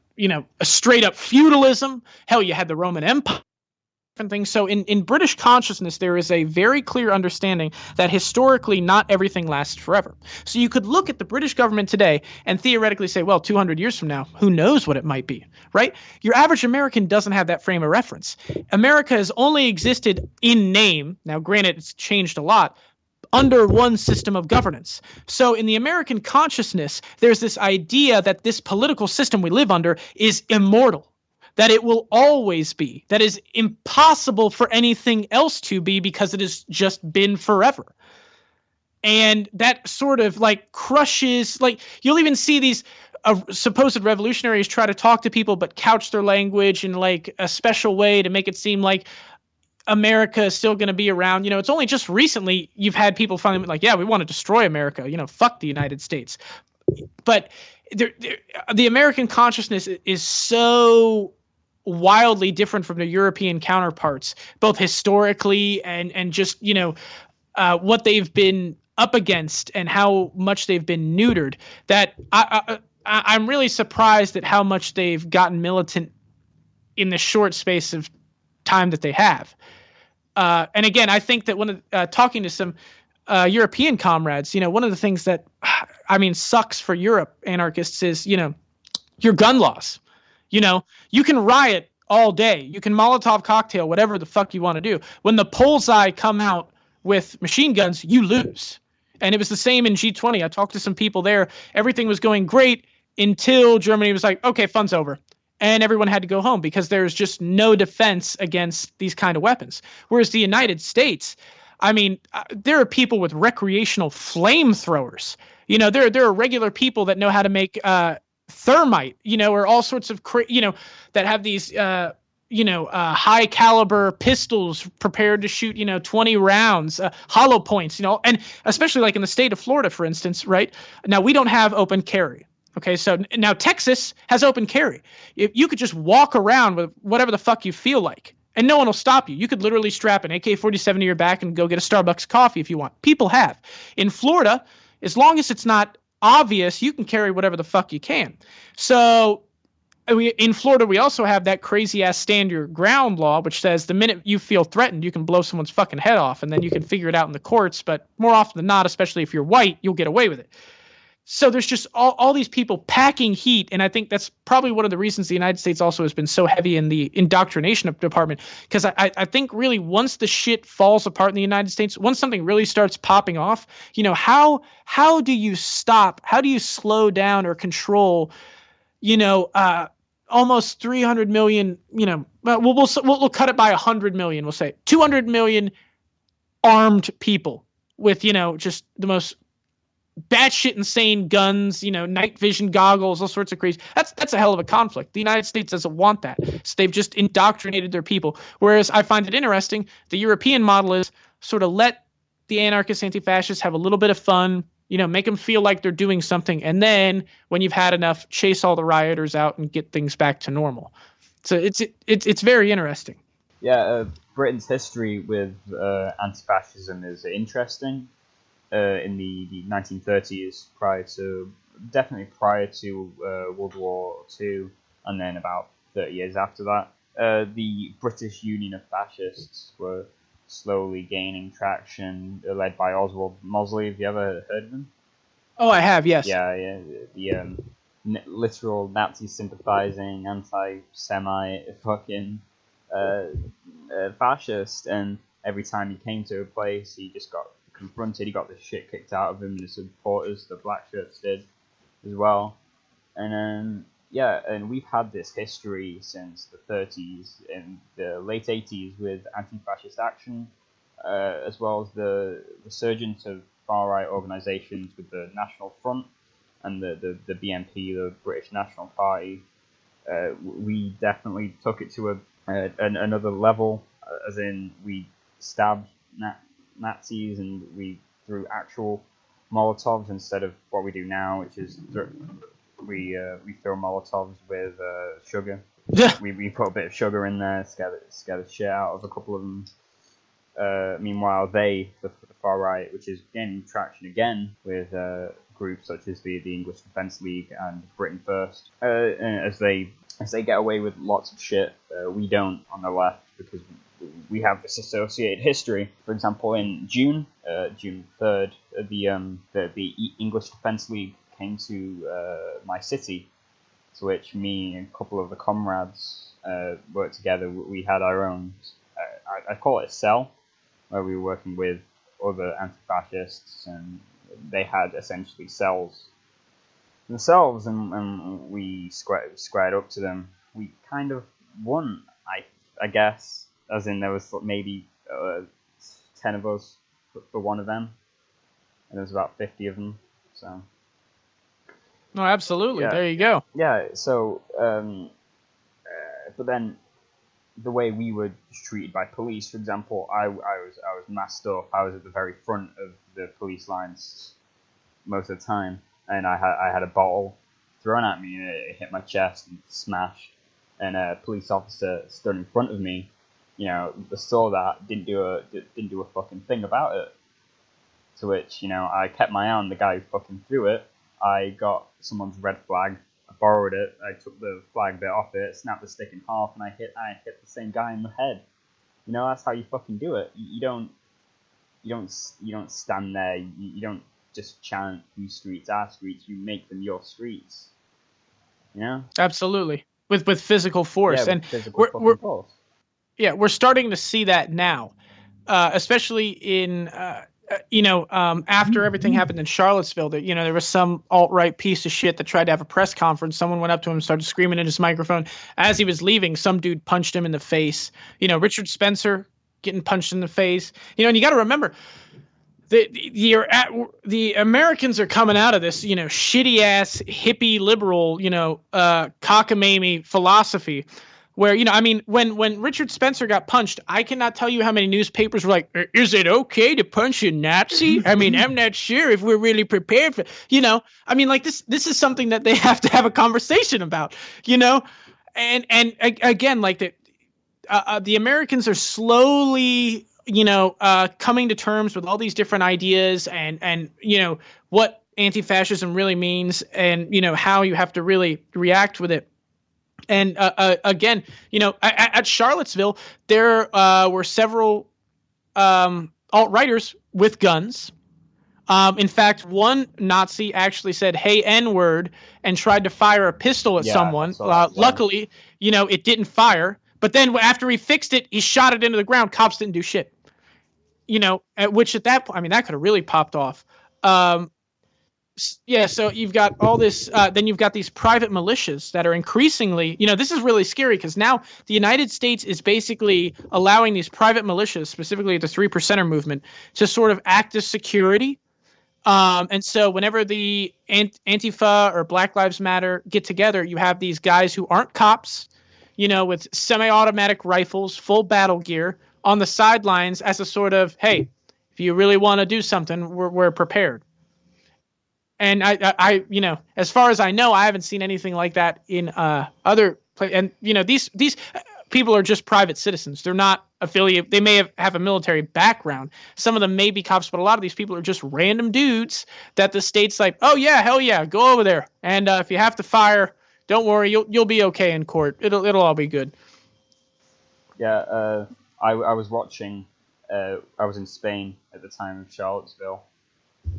straight up feudalism. Hell, you had the Roman Empire, different things. So in British consciousness, there is a very clear understanding that historically not everything lasts forever. So you could look at the British government today and theoretically say, well, 200 years from now, who knows what it might be, right? Your average American doesn't have that frame of reference. America has only existed in name. Now, granted, it's changed a lot, under one system of governance. So in the American consciousness, there's this idea that this political system we live under is immortal, that it will always be, that is impossible for anything else to be because it has just been forever. And that sort of like crushes, like you'll even see these supposed revolutionaries try to talk to people but couch their language in like a special way to make it seem like America is still going to be around. It's only just recently you've had people finally like, yeah, we want to destroy America. Fuck the United States. But the American consciousness is so wildly different from their European counterparts, both historically and just, what they've been up against and how much they've been neutered, that I'm really surprised at how much they've gotten militant in the short space of time that they have. And again, I think that when talking to some European comrades, one of the things that sucks for Europe anarchists is, your gun laws. You can riot all day. You can Molotov cocktail whatever the fuck you want to do. When the Polizei come out with machine guns, you lose. And it was the same in G20. I talked to some people there. Everything was going great until Germany was like, okay, fun's over. And everyone had to go home because there's just no defense against these kind of weapons. Whereas the United States, I mean, there are people with recreational flamethrowers. There are regular people that know how to make thermite, or all sorts of, that have these, high caliber pistols prepared to shoot, 20 rounds, hollow points, and especially like in the state of Florida, for instance, right? Now, we don't have open carry. Okay, so now Texas has open carry. You could just walk around with whatever the fuck you feel like, and no one will stop you. You could literally strap an AK-47 to your back and go get a Starbucks coffee if you want. People have. In Florida, as long as it's not obvious, you can carry whatever the fuck you can. So in Florida, we also have that crazy-ass stand your ground law, which says the minute you feel threatened, you can blow someone's fucking head off, and then you can figure it out in the courts. But more often than not, especially if you're white, you'll get away with it. So there's just all these people packing heat, and I think that's probably one of the reasons the United States also has been so heavy in the indoctrination department, because I think really once the shit falls apart in the United States, once something really starts popping off, how do you stop? How do you slow down or control, almost 300 million, we'll cut it by 100 million, we'll say 200 million armed people with, just the most batshit insane guns, night vision goggles, all sorts of crazy. That's a hell of a conflict. The United States doesn't want that. So they've just indoctrinated their people. Whereas I find it interesting, the European model is sort of let the anarchists, anti-fascists have a little bit of fun, make them feel like they're doing something. And then when you've had enough, chase all the rioters out and get things back to normal. So it's very interesting. Yeah, Britain's history with anti-fascism is interesting. In the 1930s, definitely prior to World War II, and then about 30 years after that, the British Union of Fascists were slowly gaining traction, led by Oswald Mosley. Have you ever heard of him? Oh, I have, yes. Yeah, the literal Nazi-sympathizing, anti-Semite fucking fascist, and every time he came to a place, he just got confronted. He got the shit kicked out of him, and his supporters, the black shirts, did as well. And and we've had this history since the 30s and the late 80s with anti-fascist action, as well as the resurgence of far-right organisations with the National Front and the BNP, the British National Party. We definitely took it to another level, as in we stabbed Nazis, and we threw actual Molotovs instead of what we do now, which is we throw Molotovs with sugar. Yeah. We put a bit of sugar in there, scare the shit out of a couple of them. Meanwhile, the far right, which is gaining traction again with groups such as the English Defence League and Britain First, as they get away with lots of shit, we don't on the left, because we have this associated history. For example, in June 3rd, the English Defence League came to my city, to which me and a couple of the comrades worked together. We had our own, I call it a cell, where we were working with other anti-fascists, and they had essentially cells themselves, and we squared up to them. We kind of won, I guess. As in, there was maybe 10 of us for one of them, and there was about 50 of them. So. No, absolutely. Yeah. There you go. Yeah. So, but then the way we were treated by police, for example, I was masked up. I was at the very front of the police lines most of the time, and I had a bottle thrown at me, and it hit my chest and smashed. And a police officer stood in front of me. Saw that, didn't do a fucking thing about it. To which, I kept my eye on the guy who fucking threw it. I got someone's red flag. I borrowed it. I took the flag bit off it, snapped the stick in half, and I hit the same guy in the head. That's how you fucking do it. You don't stand there. You don't just chant "whose streets are streets." You make them your streets. Absolutely. with physical force, with and physical fucking force. we're starting to see that now, especially in after everything happened in Charlottesville. That there was some alt-right piece of shit that tried to have a press conference. Someone went up to him and started screaming in his microphone. As he was leaving, some dude punched him in the face. Richard Spencer getting punched in the face. And you got to remember, the Americans are coming out of this, shitty ass hippie liberal, cockamamie philosophy, where when Richard Spencer got punched, I cannot tell you how many newspapers were like, "Is it okay to punch a Nazi? I'm not sure if we're really prepared for." This is something that they have to have a conversation about, and again, the Americans are slowly coming to terms with all these different ideas and what anti-fascism really means, and how you have to really react with it. And again, at Charlottesville, there were several alt-righters with guns. In fact, one Nazi actually said, "Hey, N-word," and tried to fire a pistol at someone. Luckily, it didn't fire. But then after he fixed it, he shot it into the ground. Cops didn't do shit. Which at that point, that could have really popped off. So you've got all this, then you've got these private militias that are increasingly, this is really scary because now the United States is basically allowing these private militias, specifically the 3%er movement, to sort of act as security. And so whenever the Antifa or Black Lives Matter get together, you have these guys who aren't cops, with semi-automatic rifles, full battle gear on the sidelines as a sort of, hey, if you really want to do something, we're prepared. And I as far as I know, I haven't seen anything like that in other places. And these people are just private citizens. They're not affiliated. They may have a military background. Some of them may be cops, but a lot of these people are just random dudes that the state's like, oh yeah, hell yeah, go over there. And if you have to fire, don't worry, you'll be okay in court. It'll all be good. Yeah, I was watching. I was in Spain at the time of Charlottesville.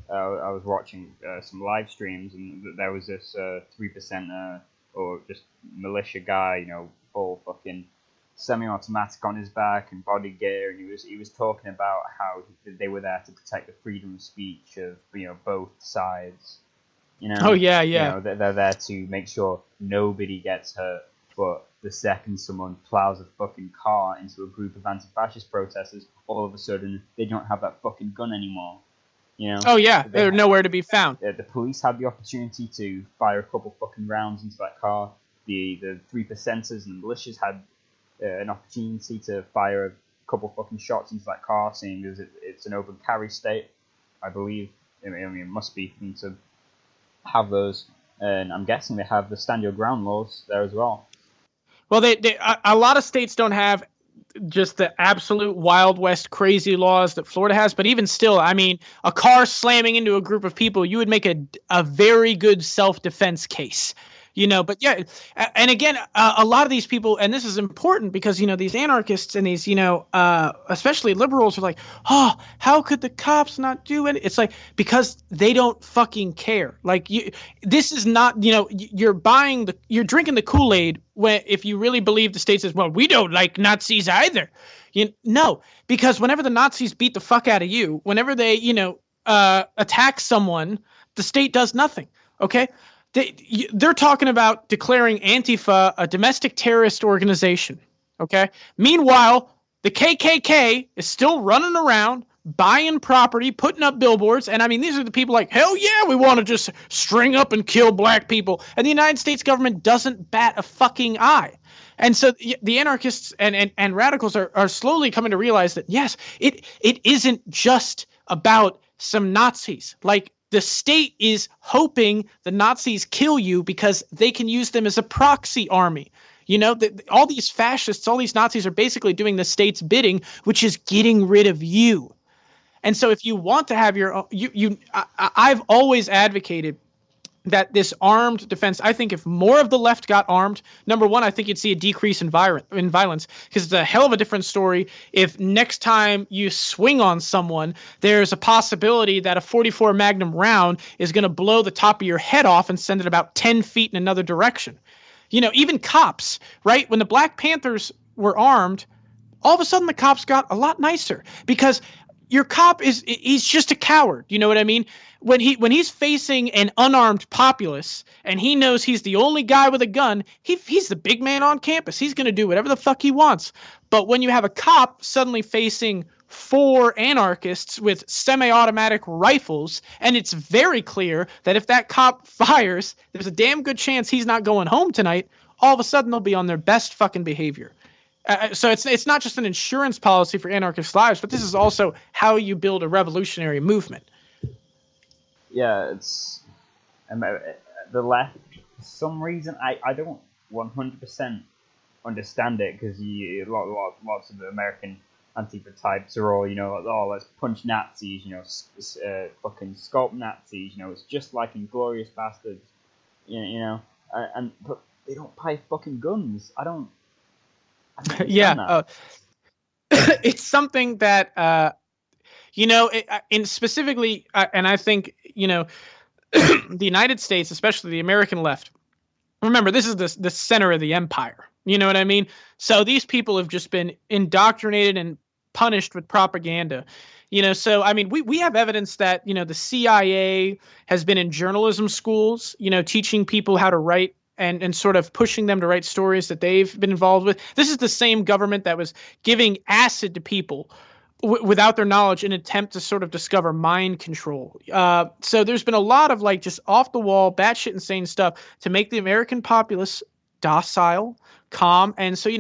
I was watching some live streams, and there was this 3% or just militia guy, full fucking semi-automatic on his back and body gear, and he was talking about how they were there to protect the freedom of speech of both sides. Oh yeah. They're there to make sure nobody gets hurt. But the second someone plows a fucking car into a group of anti-fascist protesters, all of a sudden they don't have that fucking gun anymore. Oh yeah, they're nowhere to be found. The police had the opportunity to fire a couple fucking rounds into that car. The 3%ers and the militias had an opportunity to fire a couple fucking shots into that car, seeing as it's an open carry state, I believe. It must be for them to have those, and I'm guessing they have the stand your ground laws there as well. Well, a lot of states don't have just the absolute Wild West crazy laws that Florida has, but even still, a car slamming into a group of people, you would make a very good self-defense case. But yeah, and again, a lot of these people, and this is important because, these anarchists and these, especially liberals are like, oh, how could the cops not do it? It's like, because they don't fucking care. This is not, you're drinking the Kool-Aid if you really believe the state says, well, we don't like Nazis either. No, because whenever the Nazis beat the fuck out of you, whenever they, attack someone, the state does nothing. Okay. They're talking about declaring Antifa a domestic terrorist organization, okay? Meanwhile, the KKK is still running around, buying property, putting up billboards, and these are the people like, hell yeah, we want to just string up and kill black people, and the United States government doesn't bat a fucking eye. And so the anarchists and radicals are slowly coming to realize that, yes, it isn't just about some Nazis. The state is hoping the Nazis kill you because they can use them as a proxy army. All these fascists, all these Nazis are basically doing the state's bidding, which is getting rid of you. And so if you want to have your own, I've always advocated that this armed defense, I think if more of the left got armed, number one, I think you'd see a decrease in violence, because it's a hell of a different story if next time you swing on someone, there's a possibility that a .44 Magnum round is going to blow the top of your head off and send it about 10 feet in another direction. Even cops, right? When the Black Panthers were armed, all of a sudden the cops got a lot nicer because your cop he's just a coward. You know what I mean? When he's facing an unarmed populace and he knows he's the only guy with a gun, he's the big man on campus. He's going to do whatever the fuck he wants. But when you have a cop suddenly facing 4 anarchists with semi-automatic rifles, and it's very clear that if that cop fires, there's a damn good chance he's not going home tonight, all of a sudden they'll be on their best fucking behavior. So it's not just an insurance policy for anarchist lives, but this is also how you build a revolutionary movement. Yeah, it's the left. For some reason, I don't 100% understand it, because lots of the American Antifa types are all, let's punch Nazis, fucking sculpt Nazis, it's just like Inglourious Bastards, but they don't buy fucking guns. I don't yeah, it's something that in specifically, and I think the United States, especially the American left. Remember, this is the center of the empire. You know what I mean? So these people have just been indoctrinated and punished with propaganda. So I mean, we have evidence that the CIA has been in journalism schools, teaching people how to write and sort of pushing them to write stories that they've been involved with. This is the same government that was giving acid to people without their knowledge in an attempt to sort of discover mind control. So there's been a lot of just off the wall, batshit insane stuff to make the American populace docile, calm. And so,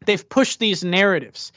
they've pushed these narratives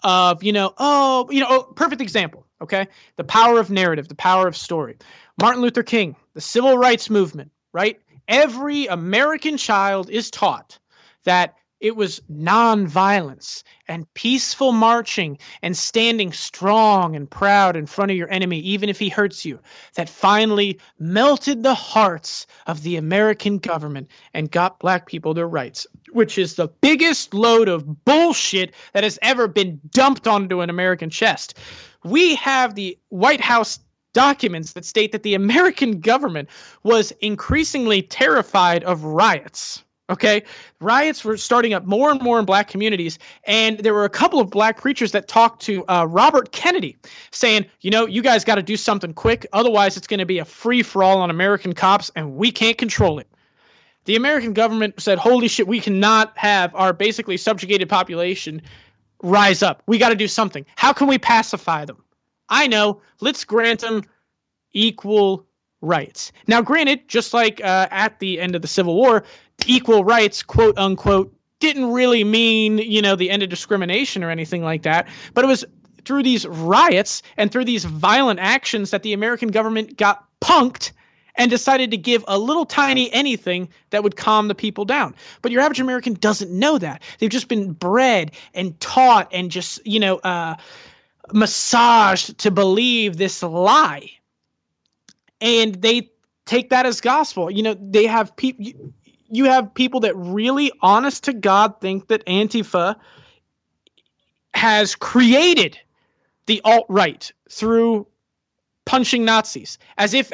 of, perfect example. Okay. The power of narrative, the power of story. Martin Luther King, the civil rights movement, right? Every American child is taught that it was nonviolence and peaceful marching and standing strong and proud in front of your enemy, even if he hurts you, that finally melted the hearts of the American government and got black people their rights, which is the biggest load of bullshit that has ever been dumped onto an American chest. We have the White House documents that state that the American government was increasingly terrified of riots. Okay, riots were starting up more and more in black communities, and there were a couple of black preachers that talked to Robert Kennedy saying, you guys got to do something quick, otherwise it's going to be a free-for-all on American cops, and we can't control it. The American government said, holy shit, we cannot have our basically subjugated population rise up. We got to do something. How can we pacify them? I know, let's grant them equal rights. Now, granted, just like at the end of the Civil War, equal rights, quote unquote, didn't really mean, the end of discrimination or anything like that. But it was through these riots and through these violent actions that the American government got punked and decided to give a little tiny anything that would calm the people down. But your average American doesn't know that. They've just been bred and taught and just, massaged to believe this lie. And they take that as gospel. They have people. You have people that really, honest to God, think that Antifa has created the alt-right through punching Nazis, as if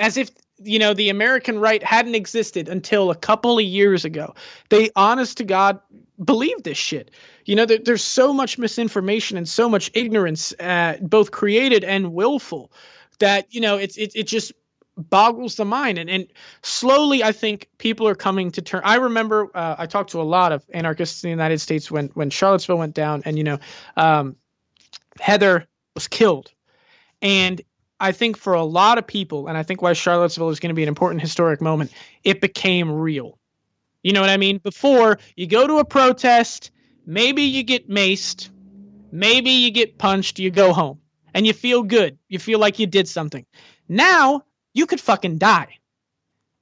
the American right hadn't existed until a couple of years ago. They, honest to God, believe this shit. There's so much misinformation and so much ignorance, both created and willful, that it just boggles the mind. And slowly, I think people are coming to turn. I remember I talked to a lot of anarchists in the United States when Charlottesville went down, and Heather was killed. And I think for a lot of people, and I think why Charlottesville is going to be an important historic moment, it became real. You know what I mean? Before, you go to a protest, maybe you get maced, maybe you get punched, you go home, and you feel good. You feel like you did something. Now, you could fucking die.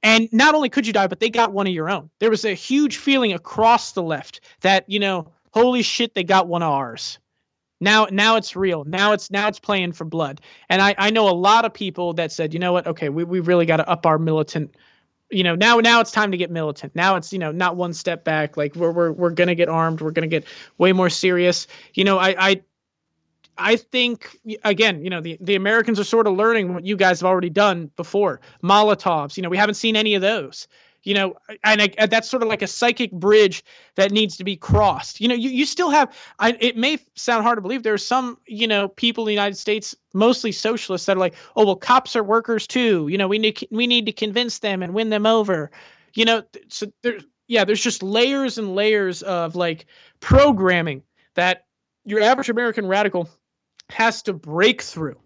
And not only could you die, but they got one of your own. There was a huge feeling across the left that, holy shit, they got one of ours. Now it's real. Now it's playing for blood. And I know a lot of people that said, you know what? Okay, we really got to up our militant. Now it's time to get militant. Now it's, not one step back. Like we're going to get armed. We're going to get way more serious. I think, again, the Americans are sort of learning what you guys have already done before. Molotovs, we haven't seen any of those. You know, and that's sort of like a psychic bridge that needs to be crossed. You know, you still have, it may sound hard to believe, there are some, you know, people in the United States, mostly socialists, that are like, oh, well, cops are workers too. You know, we need to convince them and win them over. You know, so there's just layers and layers of like programming that your average American radical has to break through.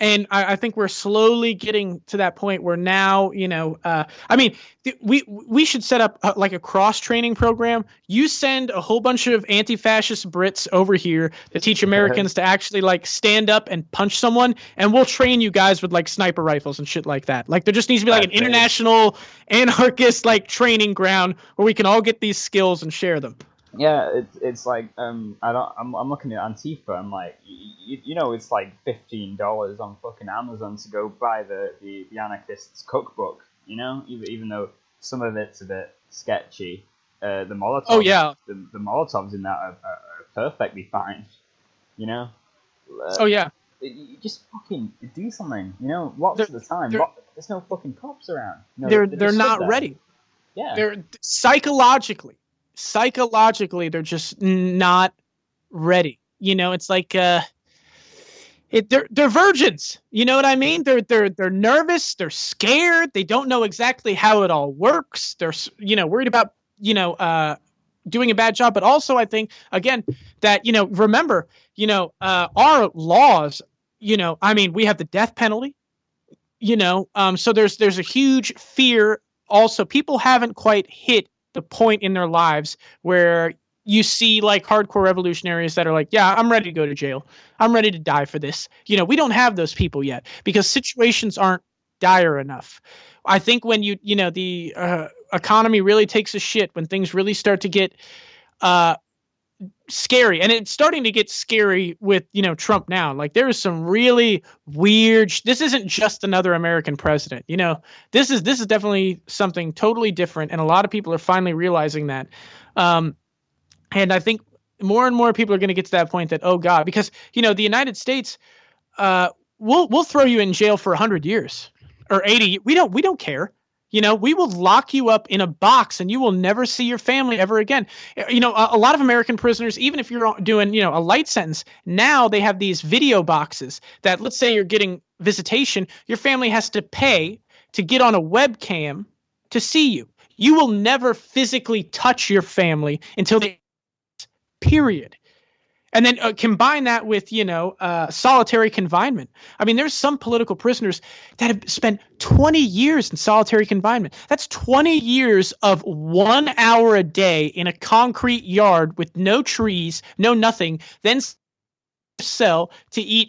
And I think we're slowly getting to that point where now, you know, I mean, we should set up like a cross training program. You send a whole bunch of anti-fascist Brits over here to teach Americans to actually like stand up and punch someone, and we'll train you guys with like sniper rifles and shit like that. Like there just needs to be like an international anarchist like training ground where we can all get these skills and share them. Yeah, it's like I'm looking at Antifa. I'm like, you know, it's like $15 on fucking Amazon to go buy the anarchists cookbook. You know, even though some of it's a bit sketchy. The Molotovs. Oh yeah. The Molotovs in that are perfectly fine. You know. Oh yeah. You just fucking do something. You know, lots of the time, there's no fucking cops around. You know, they're not ready. Yeah. They're psychologically, they're just not ready. You know, it's like they're virgins. You know what I mean? They're nervous, they're scared, they don't know exactly how it all works. They're, you know, worried about, you know, doing a bad job. But also I think, again, that, you know, remember, you know, our laws, you know, I mean, we have the death penalty, you know, so there's a huge fear. Also, people haven't quite hit the point in their lives where you see like hardcore revolutionaries that are like, yeah, I'm ready to go to jail. I'm ready to die for this. You know, we don't have those people yet because situations aren't dire enough. I think when you know, the economy really takes a shit, when things really start to get scary, and it's starting to get scary with, you know, Trump now. Like there is some really weird, this isn't just another American president. You know, this is definitely something totally different, and a lot of people are finally realizing that. And I think more and more people are going to get to that point that, oh God, because, you know, the United States, we'll throw you in jail for 100 years or 80. We don't care. You know, we will lock you up in a box and you will never see your family ever again. You know, a lot of American prisoners, even if you're doing, you know, a light sentence, now they have these video boxes that, let's say you're getting visitation, your family has to pay to get on a webcam to see you. You will never physically touch your family until they, period. And then combine that with, you know, solitary confinement. I mean, there's some political prisoners that have spent 20 years in solitary confinement. That's 20 years of 1 hour a day in a concrete yard with no trees, no nothing, then cell to eat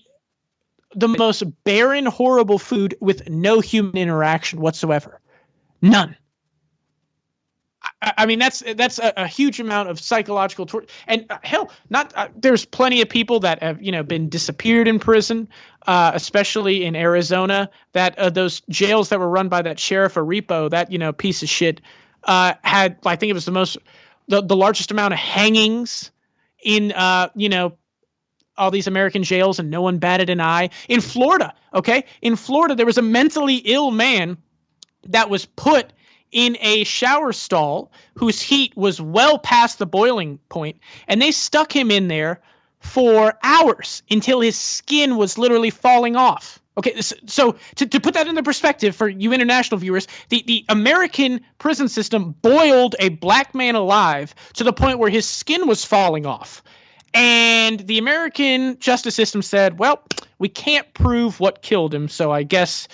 the most barren, horrible food with no human interaction whatsoever. None. I mean, that's a huge amount of psychological torture. And hell, there's plenty of people that have, you know, been disappeared in prison, especially in Arizona. That those jails that were run by that sheriff Arepo, that, you know, piece of shit, had, I think it was the largest amount of hangings in, you know, all these American jails, and no one batted an eye. In Florida, there was a mentally ill man that was put in a shower stall whose heat was well past the boiling point, and they stuck him in there for hours until his skin was literally falling off. Okay, so to put that into perspective for you international viewers, the American prison system boiled a black man alive to the point where his skin was falling off. And the American justice system said, well, we can't prove what killed him, so I guess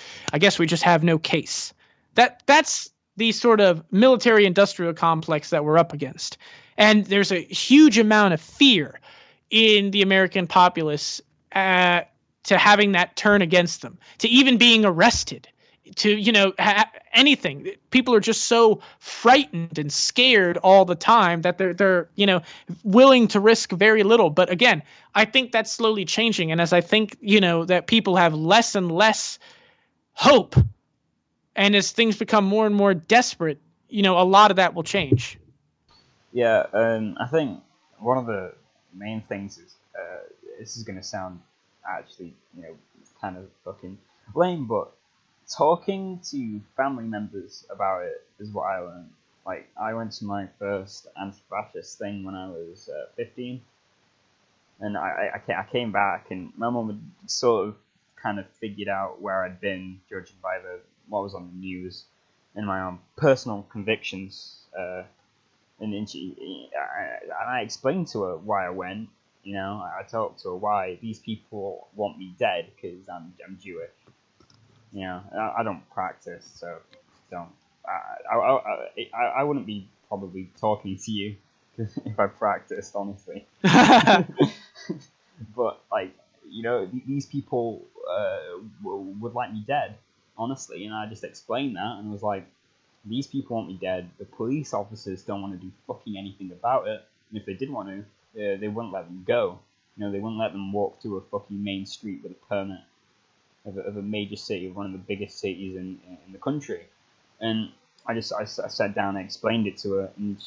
we just have no case. That's the sort of military-industrial complex that we're up against. And there's a huge amount of fear in the American populace to having that turn against them, to even being arrested, to, you know, anything. People are just so frightened and scared all the time that they're, you know, willing to risk very little. But again, I think that's slowly changing. And as I think, you know, that people have less and less hope, and as things become more and more desperate, you know, a lot of that will change. Yeah, I think one of the main things is, this is going to sound actually, you know, kind of fucking lame, but talking to family members about it is what I learned. Like, I went to my first anti-fascist thing when I was 15, and I came back, and my mum had sort of kind of figured out where I'd been, judging by what was on the news, and my own personal convictions. And I explained to her why I went. You know, I talked to her why these people want me dead because I'm Jewish. You know, I don't practice, so don't. I wouldn't be probably talking to you if I practiced, honestly. But, like, you know, these people would like me dead, honestly. And I just explained that and was like, these people want me dead. The police officers don't want to do fucking anything about it. And if they did want to, they wouldn't let them go. You know, they wouldn't let them walk through a fucking main street with a permit of a major city, of one of the biggest cities in the country. And I sat down and explained it to her, and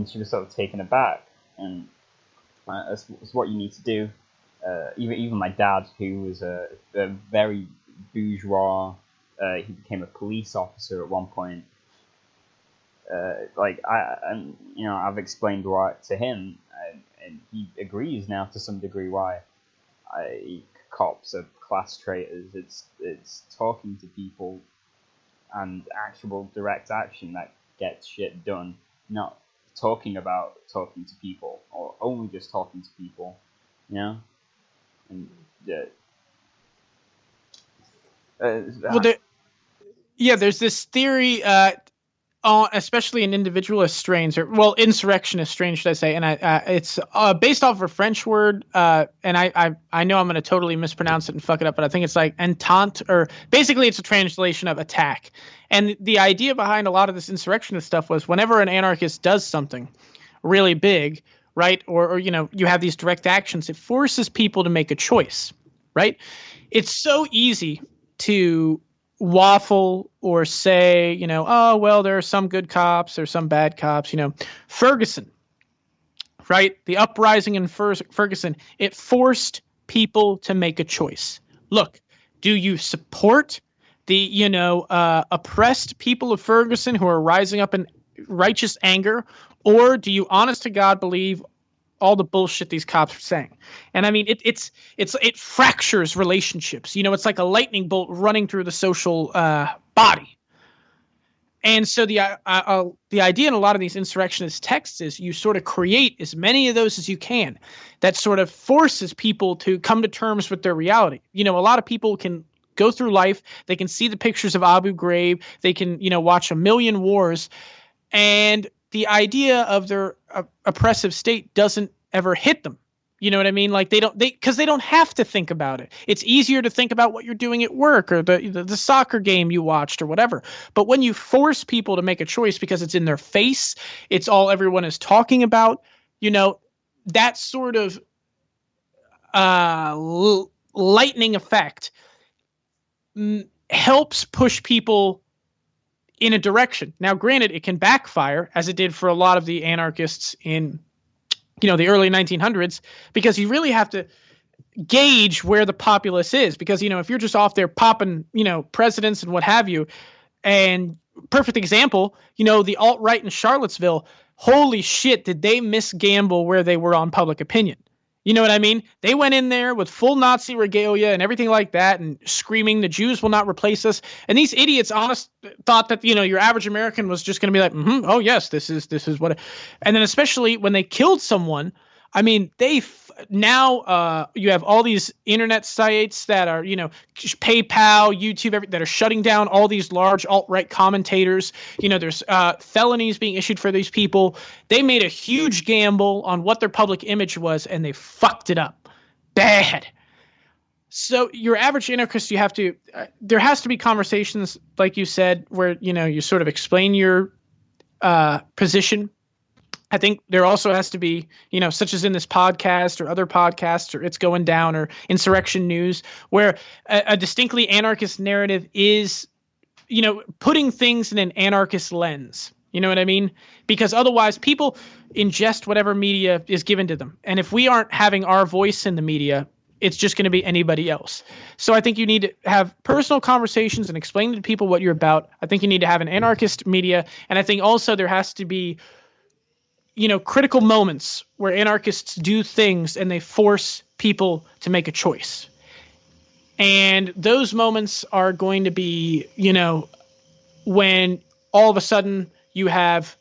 she was sort of taken aback. And that's what you need to do. Even my dad, who was a very bourgeois, he became a police officer at one point. I've explained why to him, and he agrees now to some degree why cops are class traitors. It's talking to people and actual direct action that gets shit done, not talking to people or only just talking to people, you know. And there's this theory especially in individualist strains, insurrectionist strains, should I say? And it's based off of a French word, and I know I'm going to totally mispronounce it and fuck it up, but I think it's like entente, or basically it's a translation of attack. And the idea behind a lot of this insurrectionist stuff was whenever an anarchist does something really big, right, or you know, you have these direct actions, it forces people to make a choice, right? It's so easy to waffle or say, you know, oh, well, there are some good cops, there's some bad cops, you know. Ferguson, right? The uprising in Ferguson, it forced people to make a choice. Look, do you support the, you know, oppressed people of Ferguson who are rising up in righteous anger, or do you honest to God believe all the bullshit these cops are saying? And I mean, it fractures relationships. You know, it's like a lightning bolt running through the social body. And so the idea in a lot of these insurrectionist texts is you sort of create as many of those as you can that sort of forces people to come to terms with their reality. You know, a lot of people can go through life, they can see the pictures of Abu Ghraib, they can, you know, watch a million wars, and the idea of their oppressive state doesn't ever hit them. You know what I mean? Like because they don't have to think about it. It's easier to think about what you're doing at work or the soccer game you watched or whatever. But when you force people to make a choice because it's in their face, it's all everyone is talking about, you know, that sort of lightning effect helps push people in a direction. Now, granted, it can backfire, as it did for a lot of the anarchists in, you know, the early 1900s, because you really have to gauge where the populace is. Because, you know, if you're just off there popping, you know, presidents and what have you, and perfect example, you know, the alt-right in Charlottesville, holy shit, did they misgamble where they were on public opinion. You know what I mean? They went in there with full Nazi regalia and everything like that and screaming, the Jews will not replace us. And these idiots thought that, you know, your average American was just going to be like, oh, yes, this is what. And then especially when they killed someone, I mean, now you have all these internet sites that are, you know, PayPal, YouTube, that are shutting down all these large alt-right commentators. You know, there's felonies being issued for these people. They made a huge gamble on what their public image was, and they fucked it up bad. So your average anarchist, there has to be conversations, like you said, where, you know, you sort of explain your position. I think there also has to be, you know, such as in this podcast or other podcasts or It's Going Down or Insurrection News, where a distinctly anarchist narrative is, you know, putting things in an anarchist lens. You know what I mean? Because otherwise people ingest whatever media is given to them. And if we aren't having our voice in the media, it's just going to be anybody else. So I think you need to have personal conversations and explain to people what you're about. I think you need to have an anarchist media. And I think also there has to be, critical moments where anarchists do things and they force people to make a choice. And those moments are going to be, when all of a sudden you have,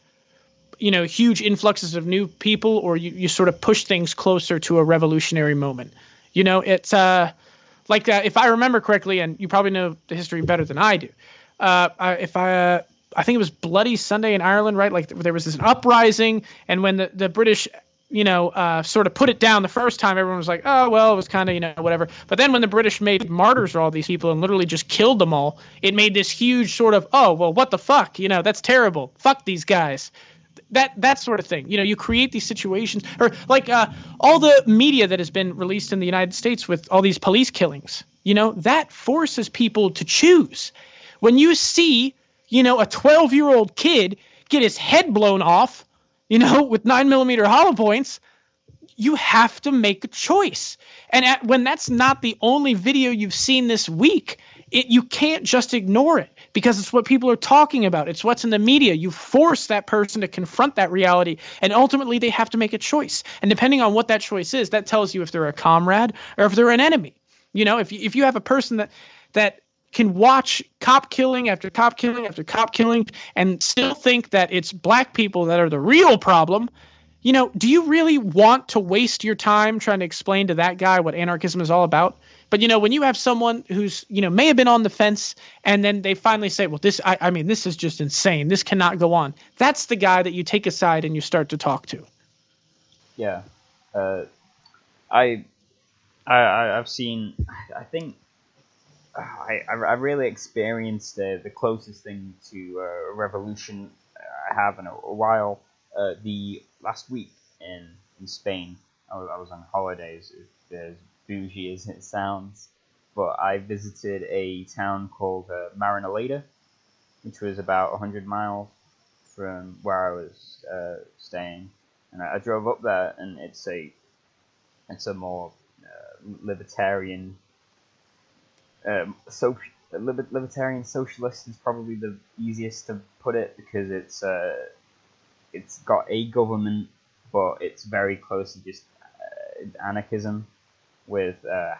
huge influxes of new people, or you sort of push things closer to a revolutionary moment. It's if I remember correctly, and you probably know the history better than I do. I think it was Bloody Sunday in Ireland, right? Like there was this uprising, and when the British, sort of put it down the first time, everyone was like, oh, well, it was kind of, whatever. But then when the British made martyrs of all these people and literally just killed them all, it made this huge sort of, oh, well, what the fuck? That's terrible. Fuck these guys. That sort of thing. You create these situations, or like all the media that has been released in the United States with all these police killings, that forces people to choose. When you see, a 12-year-old kid get his head blown off, with 9mm hollow points, you have to make a choice. And when that's not the only video you've seen this week, you can't just ignore it, because it's what people are talking about. It's what's in the media. You force that person to confront that reality, and ultimately they have to make a choice. And depending on what that choice is, that tells you if they're a comrade or if they're an enemy. If you have a person that can watch cop killing after cop killing after cop killing and still think that it's black people that are the real problem, do you really want to waste your time trying to explain to that guy what anarchism is all about? But, when you have someone who's, may have been on the fence, and then they finally say, well, this is just insane. This cannot go on. That's the guy that you take aside and you start to talk to. Yeah. I've seen, I think, I really experienced the closest thing to a revolution I have in a while. The last week in Spain, I was on holidays, as bougie as it sounds, but I visited a town called Marinaleda, which was about 100 miles from where I was staying, and I drove up there, and it's a more libertarian. Libertarian socialist is probably the easiest to put it, because it's got a government, but it's very close to just anarchism, with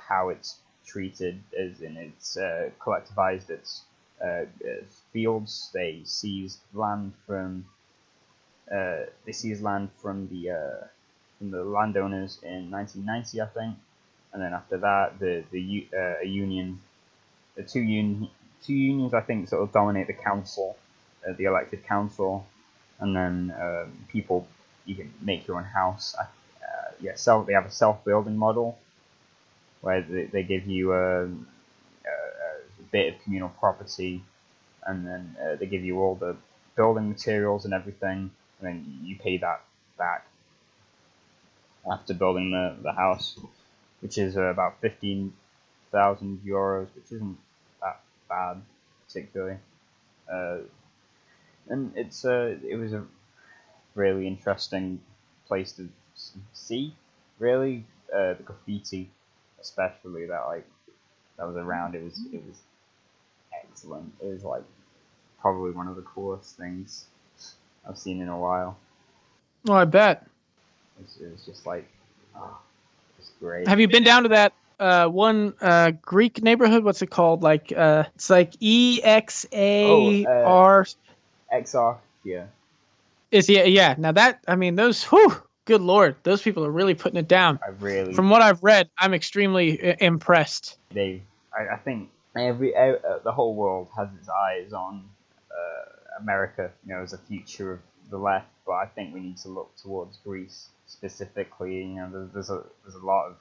how it's treated, as in it's collectivized its fields. They seized land from the landowners in 1990, I think, and then after that the two unions, I think, sort of dominate the council, the elected council, and then people, you can make your own house. They have a self-building model where they give you a bit of communal property, and then they give you all the building materials and everything, and then you pay that back after building the house, which is about 15,000 euros, which isn't that bad particularly. And it was a really interesting place to see. Really, the graffiti, especially that was around. It was excellent. It was probably one of the coolest things I've seen in a while. Oh, I bet. It was just it's great. Have you been down to that one Greek neighborhood? What's it called? It's like EXAR. XR, yeah. Yeah. Now those, good Lord, those people are really putting it down. From what I've read, I'm extremely impressed. I think the whole world has its eyes on America, as a future of the left, but I think we need to look towards Greece specifically. There's a lot of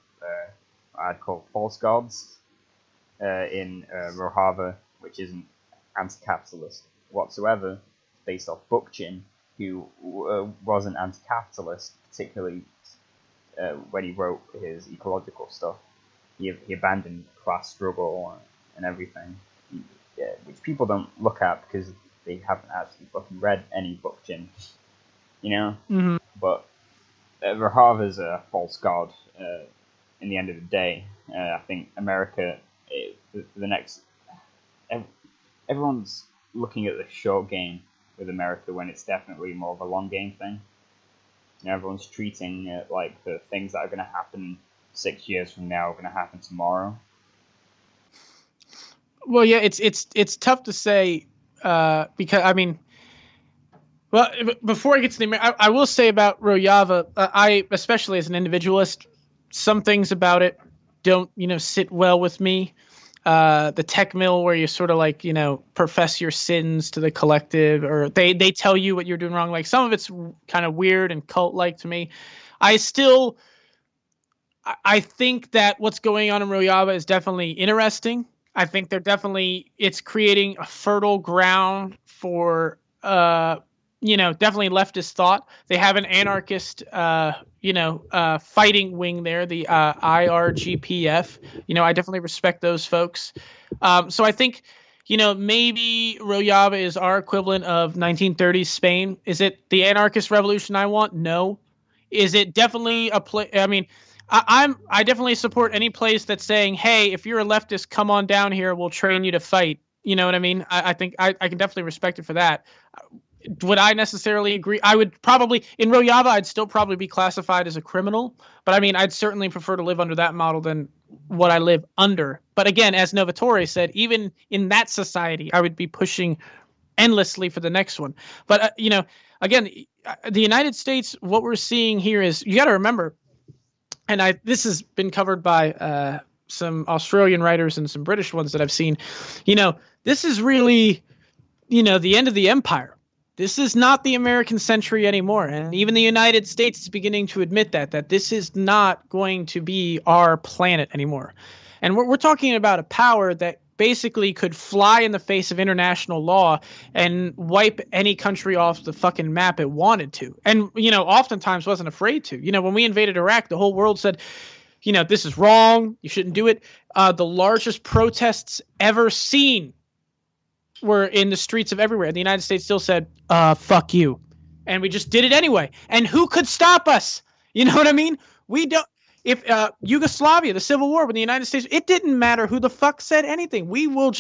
I'd call false gods in Rojava, which isn't anti-capitalist whatsoever, based off Bookchin, who was an anti-capitalist, particularly when he wrote his ecological stuff. He abandoned class struggle and everything, which people don't look at because they haven't actually fucking read any Bookchin, Mm-hmm. But Rojava's a false god, in the end of the day, I think America, for the next, everyone's looking at the short game with America when it's definitely more of a long game thing. Everyone's treating it like the things that are going to happen 6 years from now are going to happen tomorrow. Well, yeah, it's tough to say because I mean, well, before I get to I will say about Rojava, I especially as an individualist, some things about it don't sit well with me. The tech mill where you sort of like profess your sins to the collective, or they tell you what you're doing wrong. Like some of it's kind of weird and cult like to me. I think that what's going on in Rojava is definitely interesting. I think it's creating a fertile ground for definitely leftist thought. They have an anarchist fighting wing there, the IRGPF. I definitely respect those folks. So I think maybe Rojava is our equivalent of 1930s Spain. Is it the anarchist revolution I want? No. Is it definitely a place? I mean, I definitely support any place that's saying, hey, if you're a leftist, come on down here. We'll train you to fight. You know what I mean? I think I can definitely respect it for that. Would I necessarily agree? I would probably, in Rojava, I'd still probably be classified as a criminal. But I mean, I'd certainly prefer to live under that model than what I live under. But again, as Novatore said, even in that society, I would be pushing endlessly for the next one. But, again, the United States, what we're seeing here is, you got to remember, and this has been covered by some Australian writers and some British ones that I've seen. This is really, the end of the empire. This is not the American century anymore. And even the United States is beginning to admit that this is not going to be our planet anymore. And we're talking about a power that basically could fly in the face of international law and wipe any country off the fucking map it wanted to. And, oftentimes wasn't afraid to. When we invaded Iraq, the whole world said, this is wrong. You shouldn't do it. The largest protests ever seen were in the streets of everywhere. The United States still said, fuck you. And we just did it anyway. And who could stop us? You know what I mean? We don't. If Yugoslavia, the Civil War with the United States, it didn't matter who the fuck said anything. We will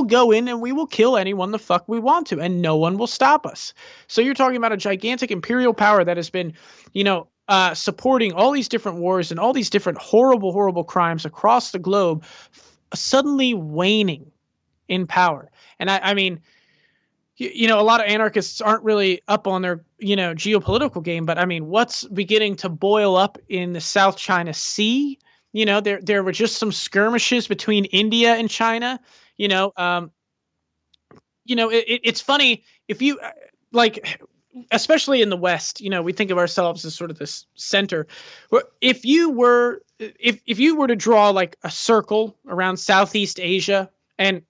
go in and we will kill anyone the fuck we want to, and no one will stop us. So you're talking about a gigantic imperial power that has been, supporting all these different wars and all these different horrible, horrible crimes across the globe, suddenly waning in power. And I mean, a lot of anarchists aren't really up on their, geopolitical game, but I mean, what's beginning to boil up in the South China Sea? There were just some skirmishes between India and China. It's funny if you especially in the West, we think of ourselves as sort of this center. If you were to draw like a circle around Southeast Asia, and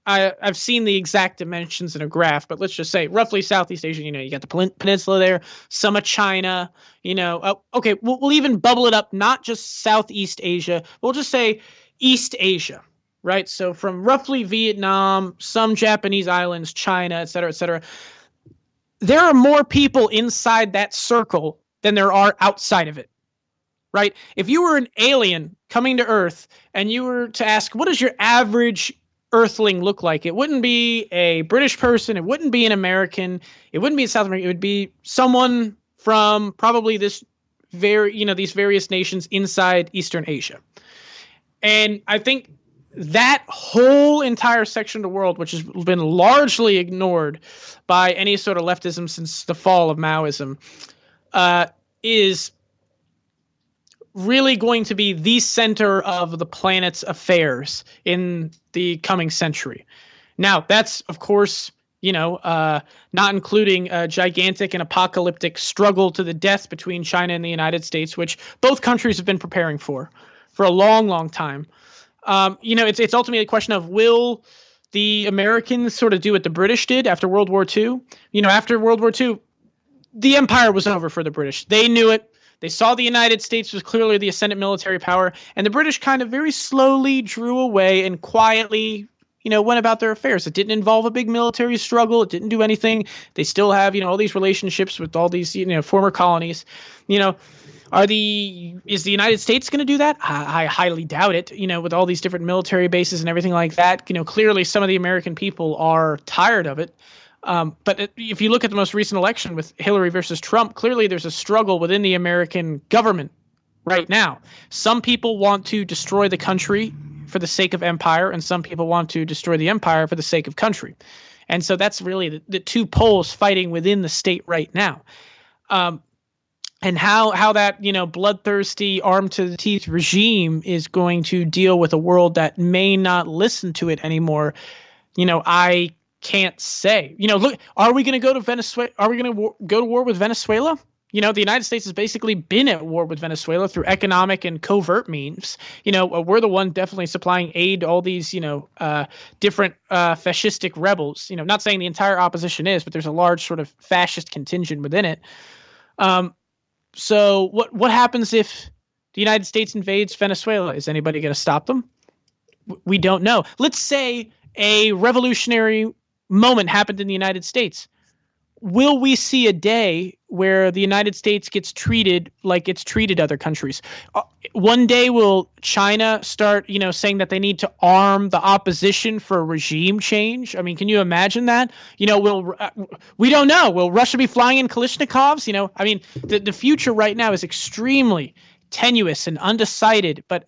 I've seen the exact dimensions in a graph, but let's just say roughly Southeast Asia, you got the peninsula there, some of China, okay, we'll even bubble it up, not just Southeast Asia, we'll just say East Asia, right? So from roughly Vietnam, some Japanese islands, China, et cetera, there are more people inside that circle than there are outside of it, right? If you were an alien coming to Earth and you were to ask, what is your average Earthling look like? It wouldn't be a British person. It wouldn't be an American. It wouldn't be in South America. It would be someone from probably these various nations inside Eastern Asia. And I think that whole entire section of the world, which has been largely ignored by any sort of leftism since the fall of Maoism, is really going to be the center of the planet's affairs in the coming century. Now, that's, of course, not including a gigantic and apocalyptic struggle to the death between China and the United States, which both countries have been preparing for a long, long time. It's ultimately a question of, will the Americans sort of do what the British did after World War II? After World War II, the empire was over for the British. They knew it. They saw the United States was clearly the ascendant military power, and the British kind of very slowly drew away and quietly, went about their affairs. It didn't involve a big military struggle. It didn't do anything. They still have, all these relationships with all these, former colonies. Is the United States going to do that? I highly doubt it. With all these different military bases and everything like that, clearly some of the American people are tired of it. But if you look at the most recent election with Hillary versus Trump, clearly there's a struggle within the American government right now. Some people want to destroy the country for the sake of empire, and some people want to destroy the empire for the sake of country. And so that's really the two poles fighting within the state right now. And how that, bloodthirsty, armed-to-the-teeth regime is going to deal with a world that may not listen to it anymore, I can't say. Look, are we going to go to Venezuela? Are we going to go to war with Venezuela? The United States has basically been at war with Venezuela through economic and covert means. We're the one definitely supplying aid to all these, different fascistic rebels. Not saying the entire opposition is, but there's a large sort of fascist contingent within it. So what happens if the United States invades Venezuela? Is anybody going to stop them? We don't know. Let's say a revolutionary moment happened in the United States. Will we see a day where the United States gets treated like it's treated other countries? One day will China start, saying that they need to arm the opposition for regime change? I mean, can you imagine that? We don't know. Will Russia be flying in Kalashnikovs? The future right now is extremely tenuous and undecided, but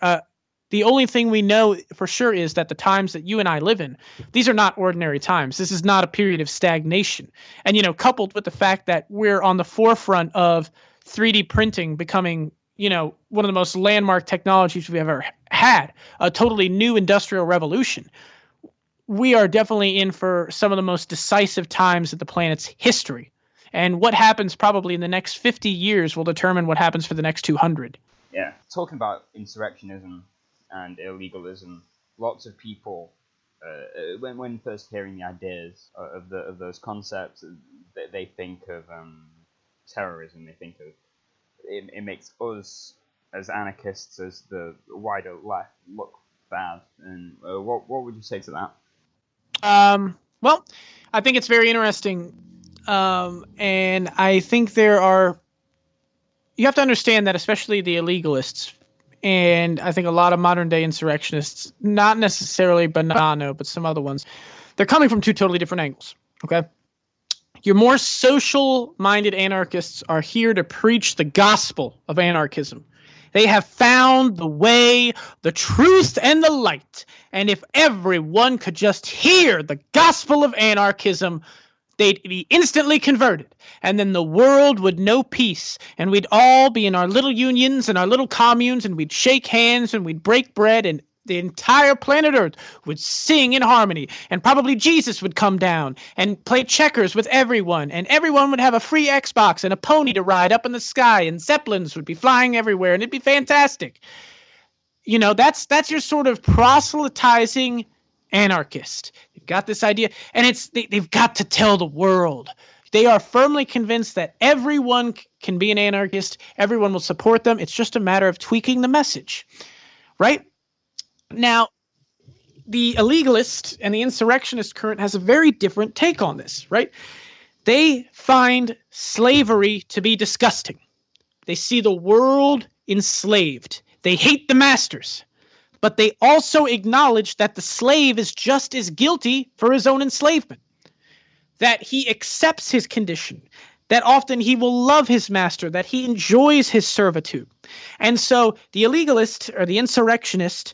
the only thing we know for sure is that the times that you and I live in, these are not ordinary times. This is not a period of stagnation. And, coupled with the fact that we're on the forefront of 3D printing becoming, one of the most landmark technologies we've ever had, a totally new industrial revolution, we are definitely in for some of the most decisive times of the planet's history. And what happens probably in the next 50 years will determine what happens for the next 200. Yeah, talking about insurrectionism and illegalism, lots of people, when first hearing the ideas of those concepts, they think of terrorism. They think of it makes us as anarchists, as the wider left, look bad. And what would you say to that? Well, I think it's very interesting, and I think you have to understand that, especially the illegalists. And I think a lot of modern day insurrectionists, not necessarily Bonanno, but some other ones, they're coming from two totally different angles. Okay. Your more social minded anarchists are here to preach the gospel of anarchism. They have found the way, the truth, and the light. And if everyone could just hear the gospel of anarchism, they'd be instantly converted, and then the world would know peace, and we'd all be in our little unions and our little communes, and we'd shake hands and we'd break bread, and the entire planet Earth would sing in harmony, and probably Jesus would come down and play checkers with everyone, and everyone would have a free Xbox and a pony to ride up in the sky, and Zeppelins would be flying everywhere, and it'd be fantastic. That's your sort of proselytizing anarchist. They've got this idea, and they've got to tell the world. They are firmly convinced that everyone can be an anarchist. Everyone will support them. It's just a matter of tweaking the message, right? Now, the illegalist and the insurrectionist current has a very different take on this, right? They find slavery to be disgusting. They see the world enslaved. They hate the masters. But they also acknowledge that the slave is just as guilty for his own enslavement, that he accepts his condition, that often he will love his master, that he enjoys his servitude. And so the illegalist or the insurrectionist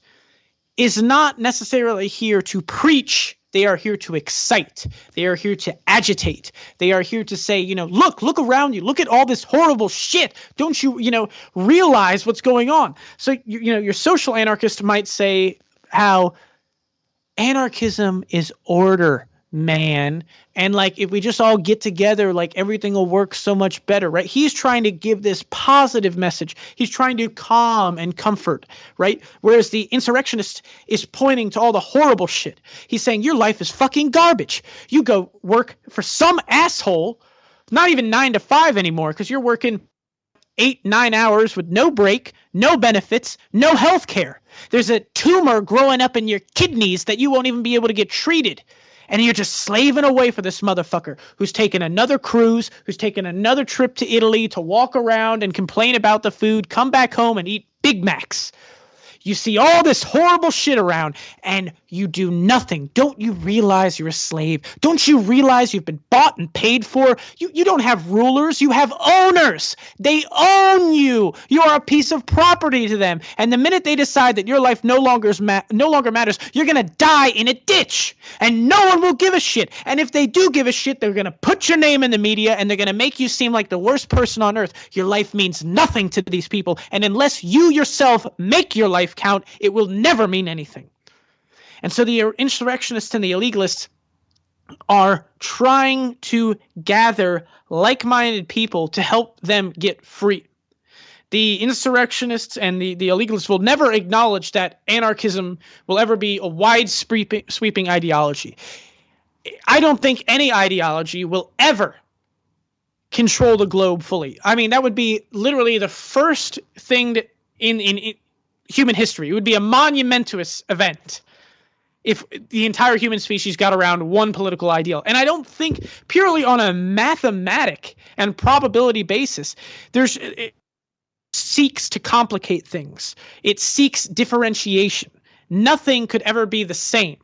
is not necessarily here to preach. They are here to excite. They are here to agitate. They are here to say, look around you. Look at all this horrible shit. Don't you, realize what's going on? So, your social anarchist might say how anarchism is order, man. And if we just all get together, everything will work so much better, right? He's trying to give this positive message. He's trying to calm and comfort, right? Whereas the insurrectionist is pointing to all the horrible shit. He's saying your life is fucking garbage. You go work for some asshole, not even 9 to 5 anymore, because you're working 8-9 hours with no break, no benefits, no health care. There's a tumor growing up in your kidneys that you won't even be able to get treated. and you're just slaving away for this motherfucker who's taken another cruise, who's taken another trip to Italy to walk around and complain about the food, come back home and eat Big Macs. You see all this horrible shit around, and you do nothing. Don't you realize you're a slave? Don't you realize you've been bought and paid for? You don't have rulers. You have owners. They own you. You are a piece of property to them. And the minute they decide that your life no longer matters, you're going to die in a ditch. And no one will give a shit. And if they do give a shit, they're going to put your name in the media, and they're going to make you seem like the worst person on earth. Your life means nothing to these people. And unless you yourself make your life count, it will never mean anything. And so the insurrectionists and the illegalists are trying to gather like-minded people to help them get free. The insurrectionists and the illegalists will never acknowledge that anarchism will ever be a wide-sweeping ideology. I don't think any ideology will ever control the globe fully. I mean, that would be literally the first thing that in human history. It would be a monumentous event if the entire human species got around one political ideal. And I don't think, purely on a mathematic and probability basis, it seeks to complicate things. It seeks differentiation. Nothing could ever be the same,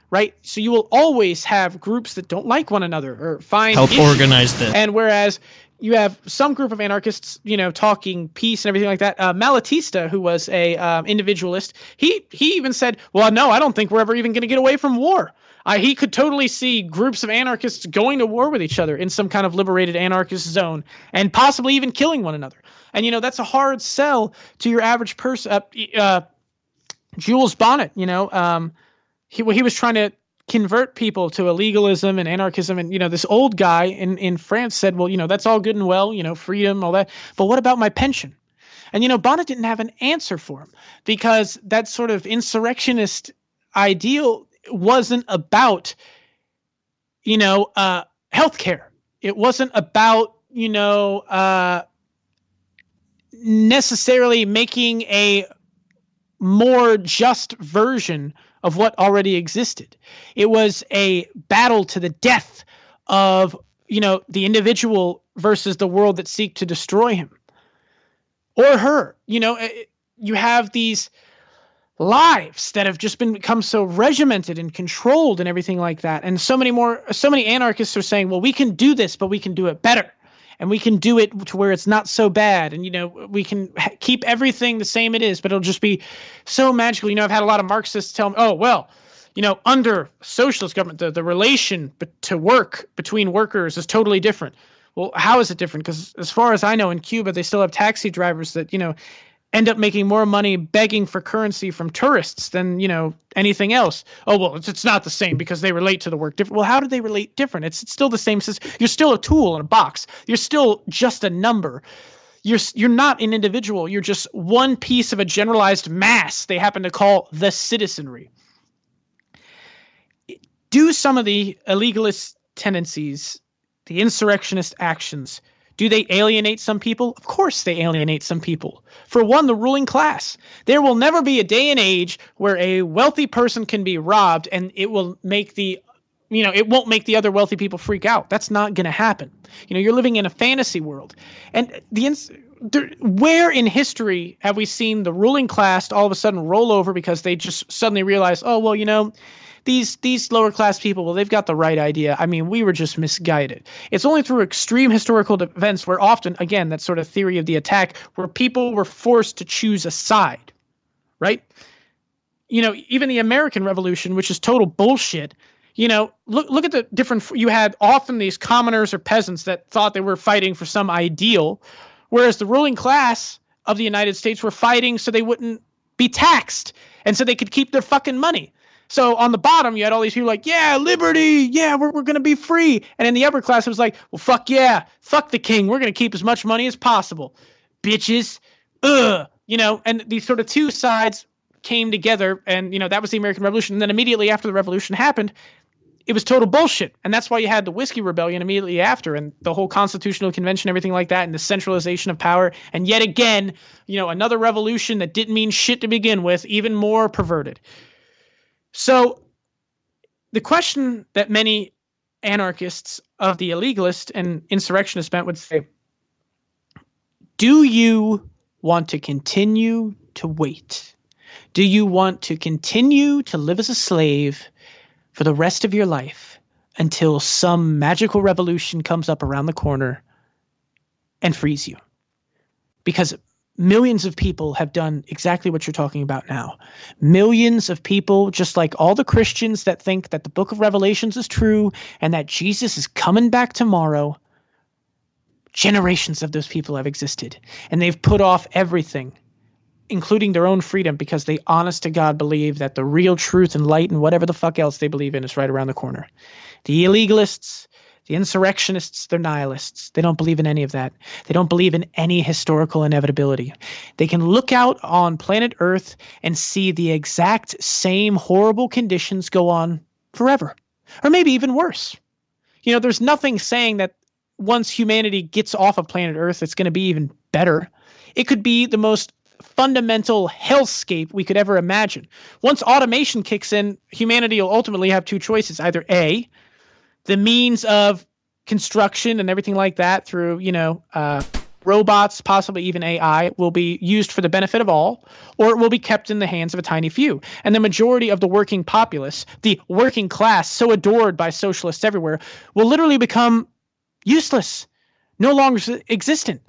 right? So you will always have groups that don't like one another or find help issues. Organize this. And whereas you have some group of anarchists, talking peace and everything like that. Malatesta, who was a individualist, he even said, well, no, I don't think we're ever even going to get away from war. He could totally see groups of anarchists going to war with each other in some kind of liberated anarchist zone and possibly even killing one another. And, that's a hard sell to your average person. Jules Bonnet, he was trying to convert people to illegalism and anarchism. And, this old guy in France said, well, that's all good and well, freedom, all that. But what about my pension? And, Bonnet didn't have an answer for him because that sort of insurrectionist ideal wasn't about, healthcare. It wasn't about, necessarily making a more just version of what already existed. It was a battle to the death of, the individual versus the world that seek to destroy him or her. You have these lives that have just become so regimented and controlled and everything like that. And so many anarchists are saying, well, we can do this, but we can do it better. And we can do it to where it's not so bad. And, we can keep everything the same it is, but it'll just be so magical. I've had a lot of Marxists tell me, oh, well, under socialist government, the relation to work between workers is totally different. Well, how is it different? Because as far as I know, in Cuba, they still have taxi drivers that, end up making more money begging for currency from tourists than, anything else. Oh, well, it's not the same because they relate to the work different. Well, how do they relate different? It's still the same. You're still a tool in a box. You're still just a number. You're not an individual. You're just one piece of a generalized mass they happen to call the citizenry. Do some of the illegalist tendencies, the insurrectionist actions, do they alienate some people? Of course they alienate some people. For one, the ruling class. There will never be a day and age where a wealthy person can be robbed and it will make it won't make the other wealthy people freak out. That's not going to happen. You're living in a fantasy world. And where in history have we seen the ruling class all of a sudden roll over because they just suddenly realize, oh, well, these lower class people, well, they've got the right idea. I mean, we were just misguided. It's only through extreme historical events where often, again, that sort of theory of the attack, where people were forced to choose a side, right? Even the American Revolution, which is total bullshit. Look at the different. You had often these commoners or peasants that thought they were fighting for some ideal, whereas the ruling class of the United States were fighting so they wouldn't be taxed and so they could keep their fucking money. So on the bottom, you had all these people like, yeah, liberty, yeah, we're going to be free. And in the upper class, it was like, well, fuck yeah, fuck the king. We're going to keep as much money as possible. Bitches, and these sort of two sides came together, and, that was the American Revolution. And then immediately after the revolution happened, it was total bullshit. And that's why you had the Whiskey Rebellion immediately after, and the whole Constitutional Convention, everything like that, and the centralization of power. And yet again, another revolution that didn't mean shit to begin with, even more perverted. So the question that many anarchists of the illegalist and insurrectionist bent would say, do you want to continue to wait? Do you want to continue to live as a slave for the rest of your life until some magical revolution comes up around the corner and frees you? Because millions of people have done exactly what you're talking about now. Millions of people, just like all the Christians that think that the book of Revelations is true and that Jesus is coming back tomorrow, generations of those people have existed. And they've put off everything, including their own freedom, because they honest to God believe that the real truth and light and whatever the fuck else they believe in is right around the corner. The illegalists, the insurrectionists, they're nihilists. They don't believe in any of that. They don't believe in any historical inevitability. They can look out on planet Earth and see the exact same horrible conditions go on forever, or maybe even worse. You know, there's nothing saying that once humanity gets off of planet Earth, it's going to be even better. It could be the most fundamental hellscape we could ever imagine. Once automation kicks in, humanity will ultimately have two choices. Either A, the means of construction and everything like that through, robots, possibly even AI, will be used for the benefit of all, or it will be kept in the hands of a tiny few. And the majority of the working populace, the working class, so adored by socialists everywhere, will literally become useless, no longer existent.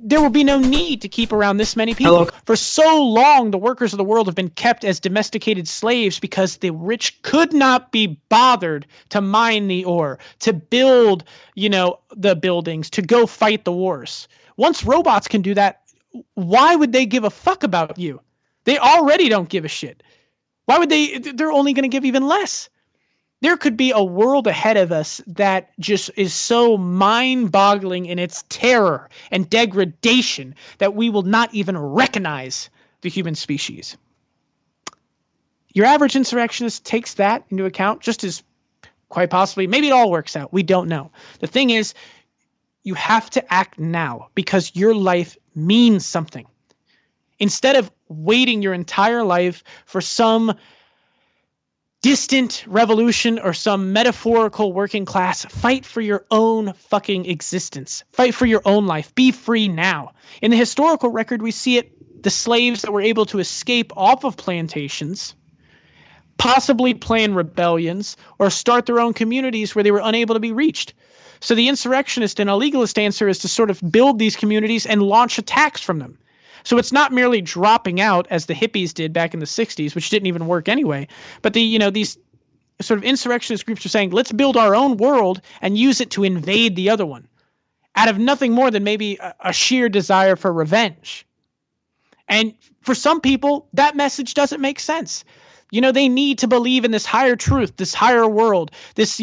There will be no need to keep around this many people. Hello. For so long, the workers of the world have been kept as domesticated slaves because the rich could not be bothered to mine the ore, to build, the buildings, to go fight the wars. Once robots can do that, why would they give a fuck about you? They already don't give a shit. Why would they? They're only going to give even less. There could be a world ahead of us that just is so mind-boggling in its terror and degradation that we will not even recognize the human species. Your average insurrectionist takes that into account just as quite possibly. Maybe it all works out. We don't know. The thing is, you have to act now because your life means something. Instead of waiting your entire life for some distant revolution or some metaphorical working class, fight for your own fucking existence. Fight for your own life. Be free now. In the historical record, we see it, the slaves that were able to escape off of plantations, possibly plan rebellions, or start their own communities where they were unable to be reached. So the insurrectionist and illegalist answer is to sort of build these communities and launch attacks from them. So it's not merely dropping out as the hippies did back in the 60s, which didn't even work anyway. But these sort of insurrectionist groups are saying, let's build our own world and use it to invade the other one out of nothing more than maybe a sheer desire for revenge. And for some people, that message doesn't make sense. They need to believe in this higher truth, this higher world, this,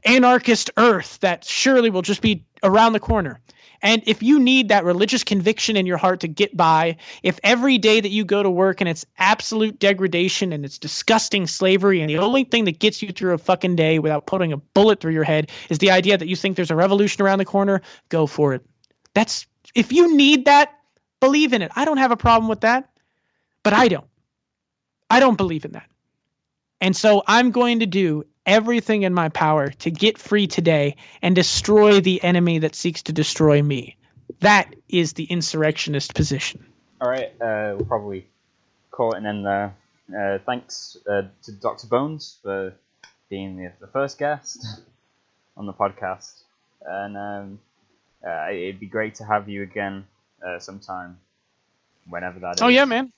anarchist earth that surely will just be around the corner. And if you need that religious conviction in your heart to get by, if every day that you go to work and it's absolute degradation and it's disgusting slavery and the only thing that gets you through a fucking day without putting a bullet through your head is the idea that you think there's a revolution around the corner, go for it. If you need that, believe in it. I don't have a problem with that, but I don't. I don't believe in that. And so I'm going to do everything in my power to get free today and destroy the enemy that seeks to destroy me. That is the insurrectionist position. All right, we'll probably call it an end there. Thanks to Dr. Bones for being the first guest on the podcast. And it'd be great to have you again sometime, whenever that is. Oh, yeah, man.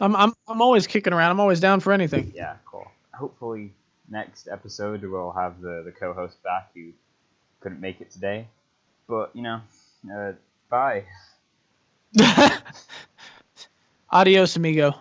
I'm always kicking around. I'm always down for anything. Yeah, cool. Hopefully next episode we'll have the co-host back who couldn't make it today. But, bye. Adios, amigo.